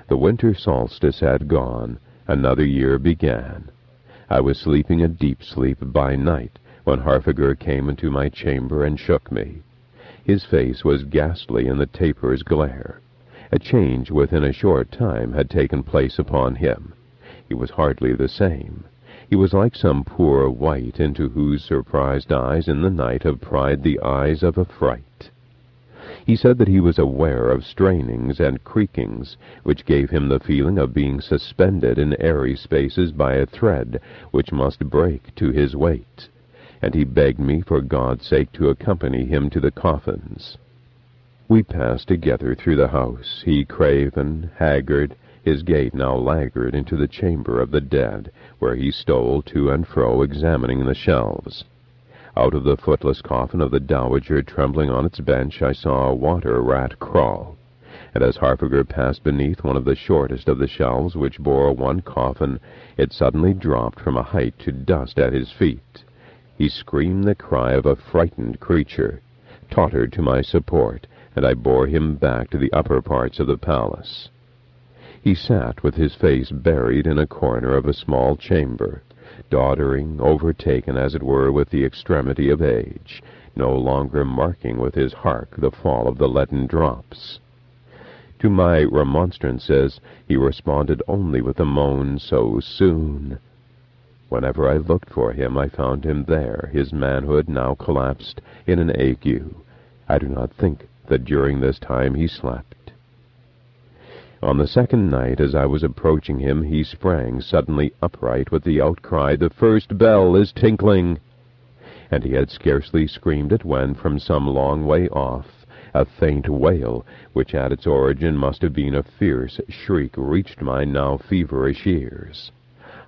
[SPEAKER 1] The winter solstice had gone. Another year began. I was sleeping a deep sleep by night when Harfagar came into my chamber and shook me. His face was ghastly in the taper's glare, A change within a short time had taken place upon him. He was hardly the same. He was like some poor wight into whose surprised eyes in the night have pried the eyes of affright. He said that he was aware of strainings and creakings, which gave him the feeling of being suspended in airy spaces by a thread which must break to his weight, and he begged me for God's sake to accompany him to the coffins. We passed together through the house, he craven, haggard, his gait now laggard, into the chamber of the dead, where he stole to and fro examining the shelves. Out of the footless coffin of the dowager trembling on its bench I saw a water-rat crawl, and as Harfagar passed beneath one of the shortest of the shelves which bore one coffin, it suddenly dropped from a height to dust at his feet. He screamed the cry of a frightened creature, tottered to my support, and I bore him back to the upper parts of the palace. He sat with his face buried in a corner of a small chamber, doddering, overtaken as it were with the extremity of age, no longer marking with his hark the fall of the leaden drops. To my remonstrances he responded only with a moan, "So soon." Whenever I looked for him I found him there, his manhood now collapsed in an ague. I do not think that during this time he slept. On the second night, as I was approaching him, he sprang suddenly upright with the outcry, "The first bell is tinkling!" And he had scarcely screamed it when, from some long way off, a faint wail, which at its origin must have been a fierce shriek, reached my now feverish ears.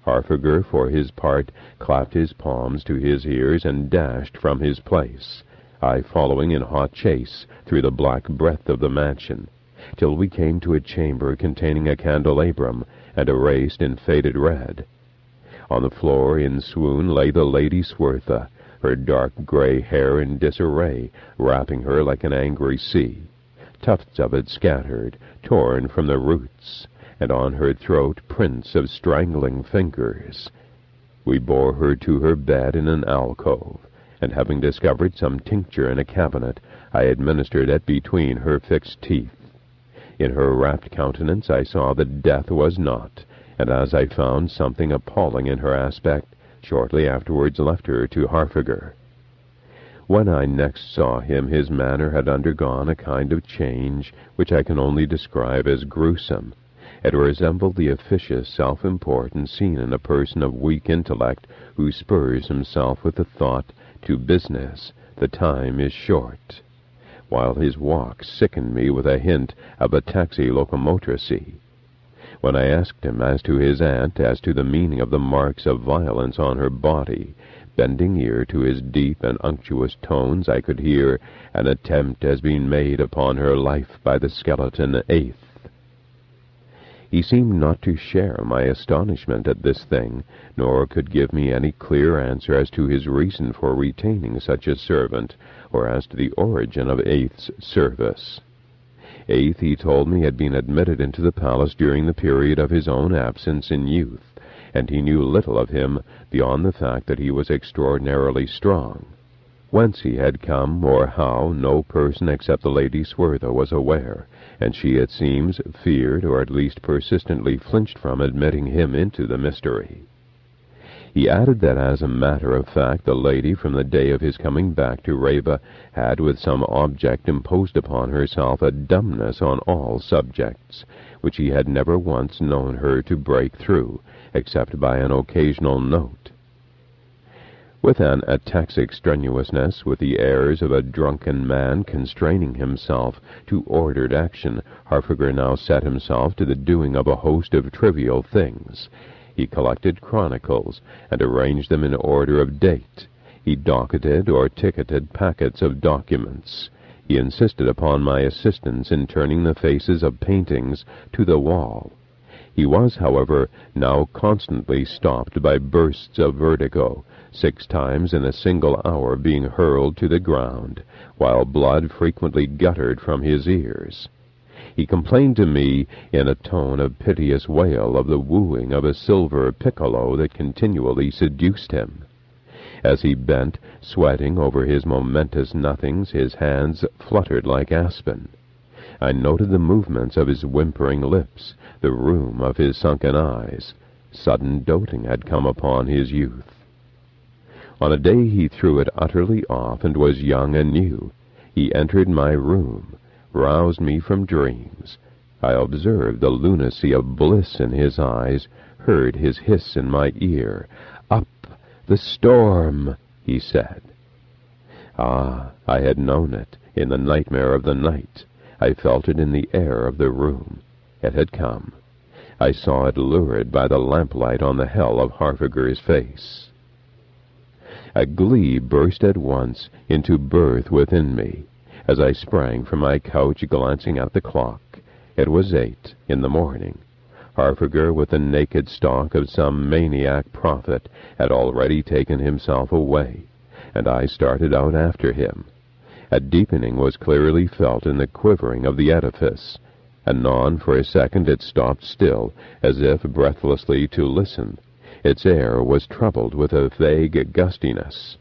[SPEAKER 1] Harfagar, for his part, clapped his palms to his ears and dashed from his place, I following in hot chase through the black breadth of the mansion, till we came to a chamber containing a candelabrum and erased in faded red. On the floor in swoon lay the Lady Swertha, her dark grey hair in disarray, wrapping her like an angry sea, tufts of it scattered, torn from the roots, and on her throat prints of strangling fingers. We bore her to her bed in an alcove, and having discovered some tincture in a cabinet, I administered it between her fixed teeth. In her rapt countenance I saw that death was not, and as I found something appalling in her aspect, shortly afterwards left her to Harfagar. When I next saw him, his manner had undergone a kind of change which I can only describe as gruesome. It resembled the officious self-importance seen in a person of weak intellect who spurs himself with the thought, "To business, the time is short," while his walk sickened me with a hint of a taxi locomotracy. When I asked him as to his aunt, as to the meaning of the marks of violence on her body, bending ear to his deep and unctuous tones, I could hear, "An attempt has been made upon her life by the skeleton 8th." He seemed not to share my astonishment at this thing, nor could give me any clear answer as to his reason for retaining such a servant, or as to the origin of 8th's service. 8th, he told me, had been admitted into the palace during the period of his own absence in youth, and he knew little of him beyond the fact that he was extraordinarily strong. Whence he had come, or how, no person except the Lady Swertha was aware, and she, it seems, feared, or at least persistently flinched from admitting him into the mystery. He added that, as a matter of fact, the lady, from the day of his coming back to Rifa, had with some object imposed upon herself a dumbness on all subjects, which he had never once known her to break through, except by an occasional note. With an ataxic strenuousness, with the airs of a drunken man constraining himself to ordered action, Harfagar now set himself to the doing of a host of trivial things. He collected chronicles, and arranged them in order of date. He docketed or ticketed packets of documents. He insisted upon my assistance in turning the faces of paintings to the wall. He was, however, now constantly stopped by bursts of vertigo, 6 times in a single hour being hurled to the ground, while blood frequently guttered from his ears. He complained to me in a tone of piteous wail of the wooing of a silver piccolo that continually seduced him. As he bent, sweating over his momentous nothings, his hands fluttered like aspen. I noted the movements of his whimpering lips, the rheum of his sunken eyes. Sudden doting had come upon his youth. On a day he threw it utterly off and was young and new. He entered my room, roused me from dreams. I observed the lunacy of bliss in his eyes, heard his hiss in my ear. "Up, the storm," he said. Ah, I had known it, in the nightmare of the night. I felt it in the air of the room. It had come. I saw it lurid by the lamplight on the hell of Harfagar's face. A glee burst at once into birth within me, as I sprang from my couch, glancing at the clock. It was 8 in the morning. Harfagar, with the naked stalk of some maniac prophet, had already taken himself away, and I started out after him. A deepening was clearly felt in the quivering of the edifice. Anon, for a second, it stopped still, as if breathlessly to listen. Its air was troubled with a vague gustiness.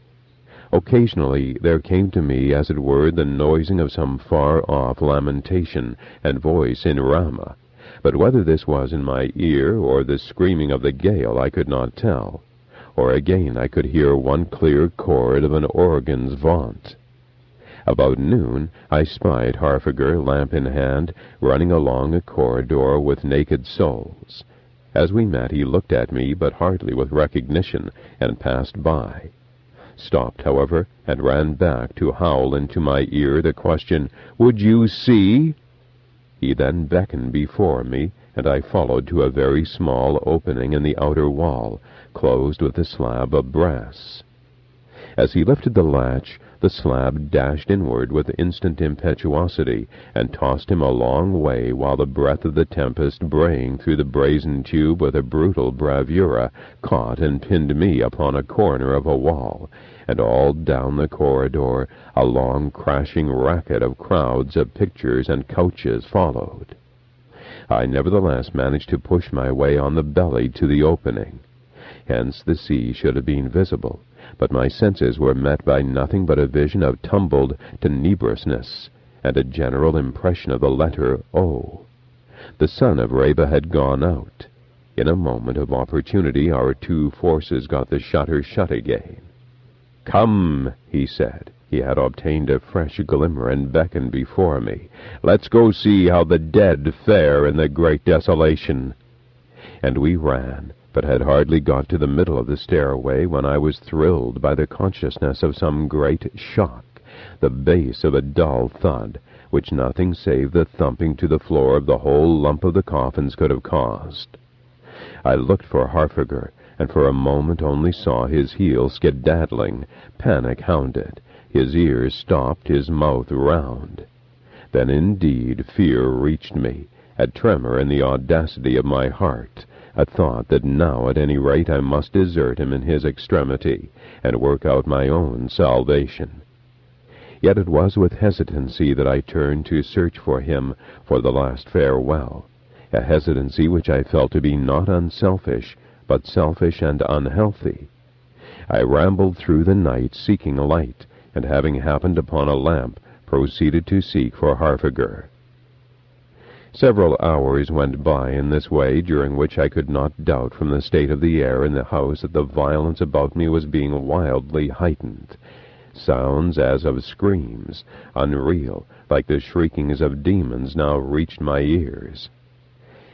[SPEAKER 1] Occasionally there came to me, as it were, the noising of some far-off lamentation and voice in Rama, but whether this was in my ear or the screaming of the gale I could not tell. Or again I could hear one clear chord of an organ's vaunt. About noon I spied Harfagar, lamp in hand, running along a corridor with naked souls. As we met he looked at me, but hardly with recognition, and passed by. Stopped, however, and ran back to howl into my ear the question, "Would you see?" He then beckoned before me, and I followed to a very small opening in the outer wall, closed with a slab of brass. As he lifted the latch, the slab dashed inward with instant impetuosity, and tossed him a long way, while the breath of the tempest, braying through the brazen tube with a brutal bravura, caught and pinned me upon a corner of a wall, and all down the corridor a long crashing racket of crowds of pictures and couches followed. I nevertheless managed to push my way on the belly to the opening. Hence the sea should have been visible, but my senses were met by nothing but a vision of tumbled tenebrousness, and a general impression of the letter O. The sun of Rifa had gone out. In a moment of opportunity our two forces got the shutter shut again. "Come," he said. He had obtained a fresh glimmer and beckoned before me. "Let's go see how the dead fare in the great desolation." And we ran, but had hardly got to the middle of the stairway when I was thrilled by the consciousness of some great shock, the bass of a dull thud, which nothing save the thumping to the floor of the whole lump of the coffins could have caused. I looked for Harfagar, and for a moment only saw his heels skedaddling, panic-hounded, his ears stopped, his mouth round. Then indeed fear reached me, a tremor in the audacity of my heart, a thought that now at any rate I must desert him in his extremity, and work out my own salvation. Yet it was with hesitancy that I turned to search for him for the last farewell, a hesitancy which I felt to be not unselfish, but selfish and unhealthy. I rambled through the night seeking light, and having happened upon a lamp, proceeded to seek for Harfagar. Several hours went by in this way, during which I could not doubt from the state of the air in the house that the violence about me was being wildly heightened. Sounds as of screams, unreal, like the shriekings of demons, now reached my ears.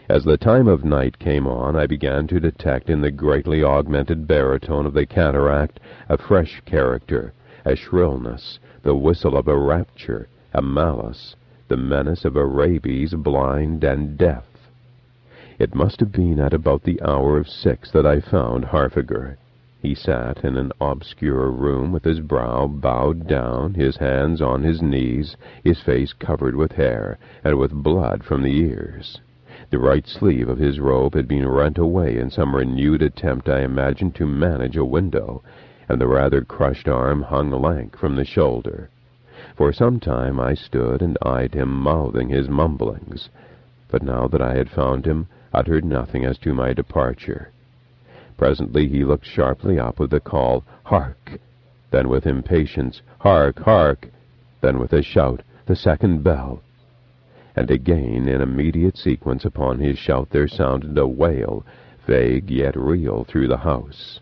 [SPEAKER 1] As the time of night came on, I began to detect in the greatly augmented baritone of the cataract a fresh character, a shrillness, the whistle of a rapture, a malice, the menace of a rabies blind and deaf. It must have been at about the hour of 6 that I found Harfagar. He sat in an obscure room with his brow bowed down, his hands on his knees, his face covered with hair, and with blood from the ears. The right sleeve of his robe had been rent away in some renewed attempt, I imagined, to manage a window, and the rather crushed arm hung lank from the shoulder. For some time I stood and eyed him, mouthing his mumblings, but now that I had found him, uttered nothing as to my departure. Presently he looked sharply up with the call, "Hark!" then with impatience, "Hark, hark!" then with a shout, "The second bell!" and again in immediate sequence upon his shout there sounded a wail, vague yet real, through the house.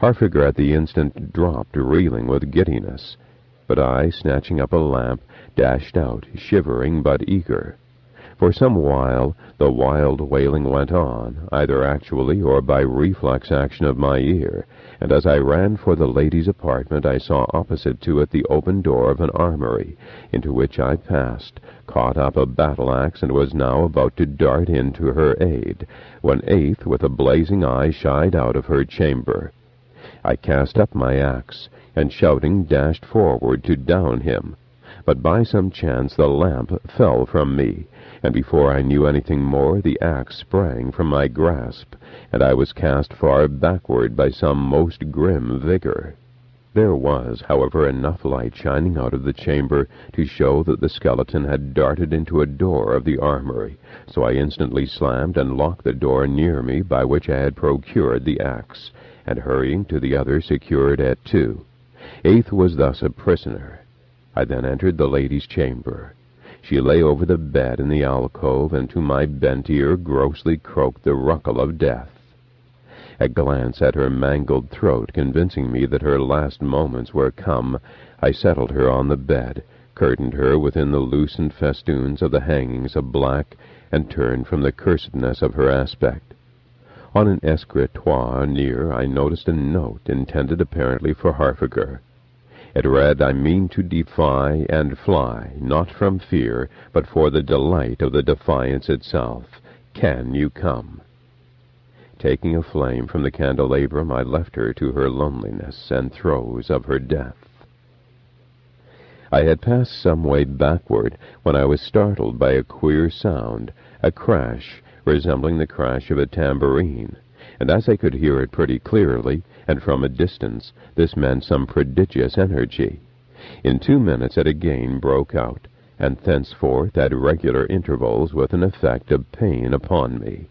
[SPEAKER 1] Harfagar at the instant dropped, reeling with giddiness, but I, snatching up a lamp, dashed out, shivering but eager. For some while the wild wailing went on, either actually or by reflex action of my ear, and as I ran for the lady's apartment I saw opposite to it the open door of an armory, into which I passed, caught up a battle-axe, and was now about to dart in to her aid, when Aeth, with a blazing eye, shied out of her chamber. I cast up my axe, and shouting dashed forward to down him. But by some chance the lamp fell from me, and before I knew anything more the axe sprang from my grasp, and I was cast far backward by some most grim vigor. There was, however, enough light shining out of the chamber to show that the skeleton had darted into a door of the armory, so I instantly slammed and locked the door near me by which I had procured the axe, and hurrying to the other secured it too. Aeth was thus a prisoner. I then entered the lady's chamber. She lay over the bed in the alcove, and to my bent ear grossly croaked the ruckle of death. A glance at her mangled throat convincing me that her last moments were come, I settled her on the bed, curtained her within the loosened festoons of the hangings of black, and turned from the cursedness of her aspect. On an escritoire near I noticed a note intended apparently for Harfagar. It read, "I mean to defy and fly, not from fear, but for the delight of the defiance itself. Can you come?" Taking a flame from the candelabrum, I left her to her loneliness and throes of her death. I had passed some way backward when I was startled by a queer sound, a crash resembling the crash of a tambourine, and as I could hear it pretty clearly, and from a distance, this meant some prodigious energy. In 2 minutes it again broke out, and thenceforth at regular intervals with an effect of pain upon me,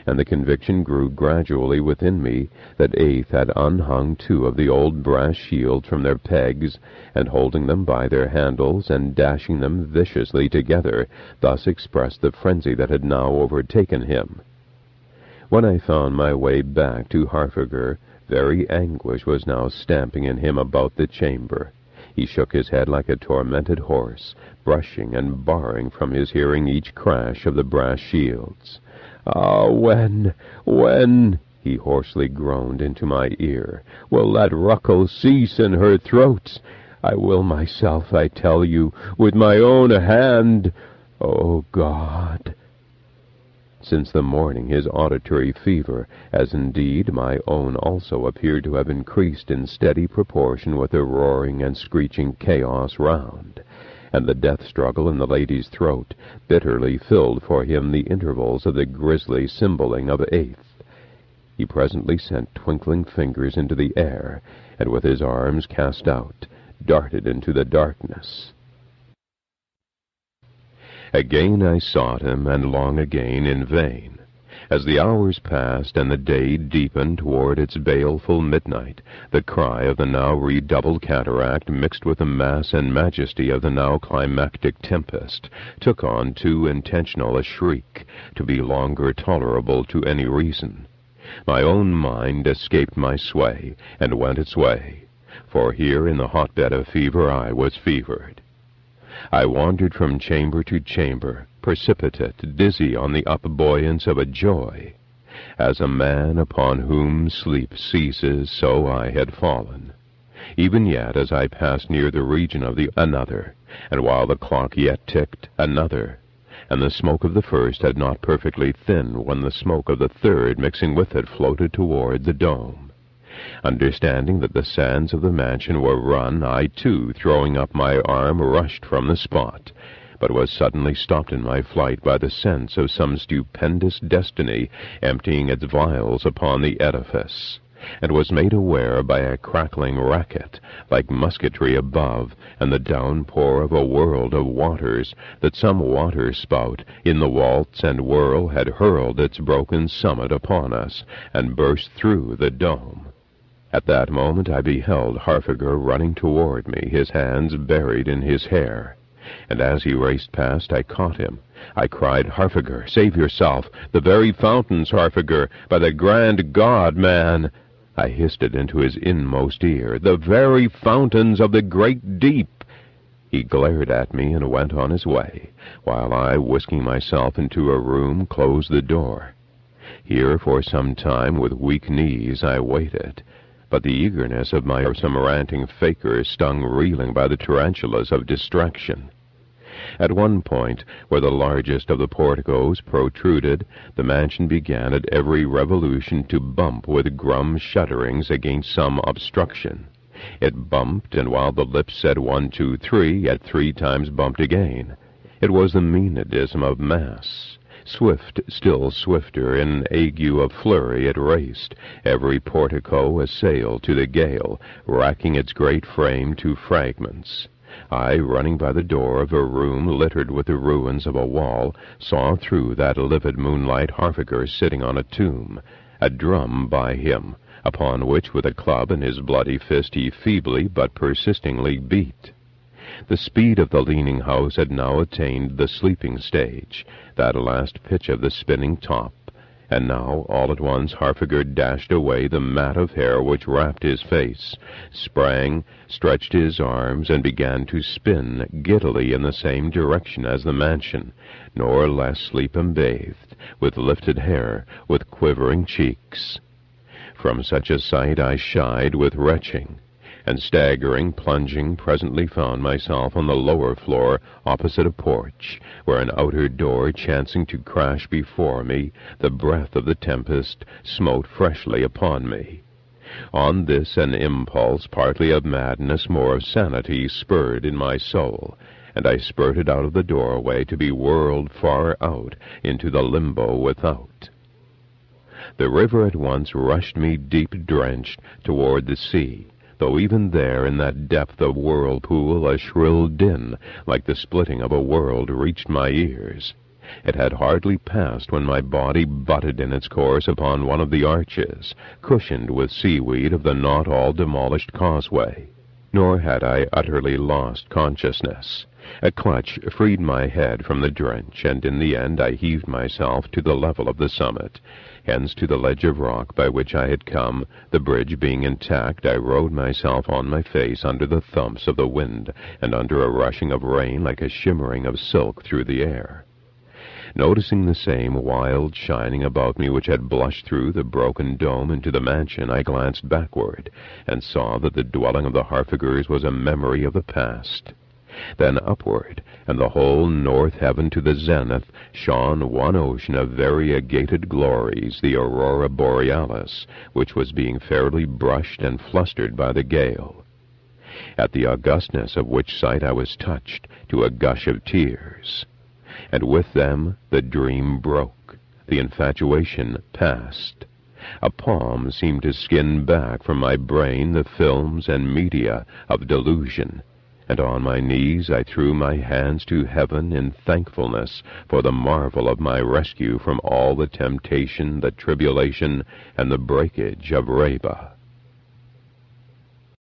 [SPEAKER 1] and the conviction grew gradually within me that Aeth had unhung 2 of the old brass shields from their pegs, and holding them by their handles and dashing them viciously together, thus expressed the frenzy that had now overtaken him. When I found my way back to Harfagar, very anguish was now stamping in him about the chamber. He shook his head like a tormented horse, brushing and barring from his hearing each crash of the brass shields. "Ah, when, he hoarsely groaned into my ear, will that ruckle cease in her throat? I will myself, I tell you, with my own hand. O God!" Since the morning his auditory fever, as indeed my own also, appeared to have increased in steady proportion with the roaring and screeching chaos round, and the death struggle in the lady's throat bitterly filled for him the intervals of the grisly cymbaling of Aeth. He presently sent twinkling fingers into the air, and with his arms cast out, darted into the darkness. Again I sought him, and long again in vain. As the hours passed, and the day deepened toward its baleful midnight, the cry of the now redoubled cataract, mixed with the mass and majesty of the now climactic tempest, took on too intentional a shriek to be longer tolerable to any reason. My own mind escaped my sway, and went its way, for here in the hotbed of fever I was fevered. I wandered from chamber to chamber, precipitate, dizzy on the upbuoyance of a joy. As a man upon whom sleep ceases, so I had fallen. Even yet, as I passed near the region of the another, and while the clock yet ticked, another, and the smoke of the first had not perfectly thinned when the smoke of the third, mixing with it, floated toward the dome. Understanding that the sands of the mansion were run, I, too, throwing up my arm, rushed from the spot, but was suddenly stopped in my flight by the sense of some stupendous destiny emptying its vials upon the edifice, and was made aware by a crackling racket, like musketry above, and the downpour of a world of waters, that some water-spout, in the waltz and whirl, had hurled its broken summit upon us, and burst through the dome. At that moment I beheld Harfagar running toward me, his hands buried in his hair. And as he raced past, I caught him. I cried, "Harfagar, save yourself! The very fountains, Harfagar! By the grand God, man!" I hissed it into his inmost ear. "The very fountains of the great deep!" He glared at me and went on his way, while I, whisking myself into a room, closed the door. Here for some time, with weak knees, I waited, but the eagerness of my some ranting faker stung reeling by the tarantulas of distraction. At one point, where the largest of the porticos protruded, the mansion began at every revolution to bump with grum shudderings against some obstruction. It bumped, and while the lips said 1, 2, 3, at 3 times bumped again. It was the menadism of mass. Swift, still swifter, in ague of flurry it raced, every portico a sail to the gale, racking its great frame to fragments. I, running by the door of a room littered with the ruins of a wall, saw through that livid moonlight Harfagar sitting on a tomb, a drum by him, upon which with a club in his bloody fist he feebly but persistingly beat. The speed of the leaning house had now attained the sleeping stage, that last pitch of the spinning top, and now, all at once, Harfagar dashed away the mat of hair which wrapped his face, sprang, stretched his arms, and began to spin giddily in the same direction as the mansion, nor less sleep-embathed, with lifted hair, with quivering cheeks. From such a sight I shied with retching, and staggering, plunging, presently found myself on the lower floor opposite a porch, where an outer door chancing to crash before me, the breath of the tempest smote freshly upon me. On this an impulse, partly of madness, more of sanity, spurred in my soul, and I spurted out of the doorway to be whirled far out into the limbo without. The river at once rushed me deep-drenched toward the sea, though even there, in that depth of whirlpool, a shrill din, like the splitting of a world, reached my ears. It had hardly passed when my body butted in its course upon one of the arches, cushioned with seaweed of the not all demolished causeway. Nor had I utterly lost consciousness. A clutch freed my head from the drench, and in the end I heaved myself to the level of the summit. Hence to the ledge of rock by which I had come, the bridge being intact, I rowed myself on my face under the thumps of the wind, and under a rushing of rain like a shimmering of silk through the air. Noticing the same wild shining about me which had blushed through the broken dome into the mansion, I glanced backward, and saw that the dwelling of the Harfagars was a memory of the past. Then upward, and the whole north heaven to the zenith, shone one ocean of variegated glories, the aurora borealis, which was being fairly brushed and flustered by the gale. At the augustness of which sight I was touched to a gush of tears, and with them the dream broke, the infatuation passed. A palm seemed to skin back from my brain the films and media of delusion, and on my knees I threw my hands to heaven in thankfulness for the marvel of my rescue from all the temptation, the tribulation, and the breakage of Reba.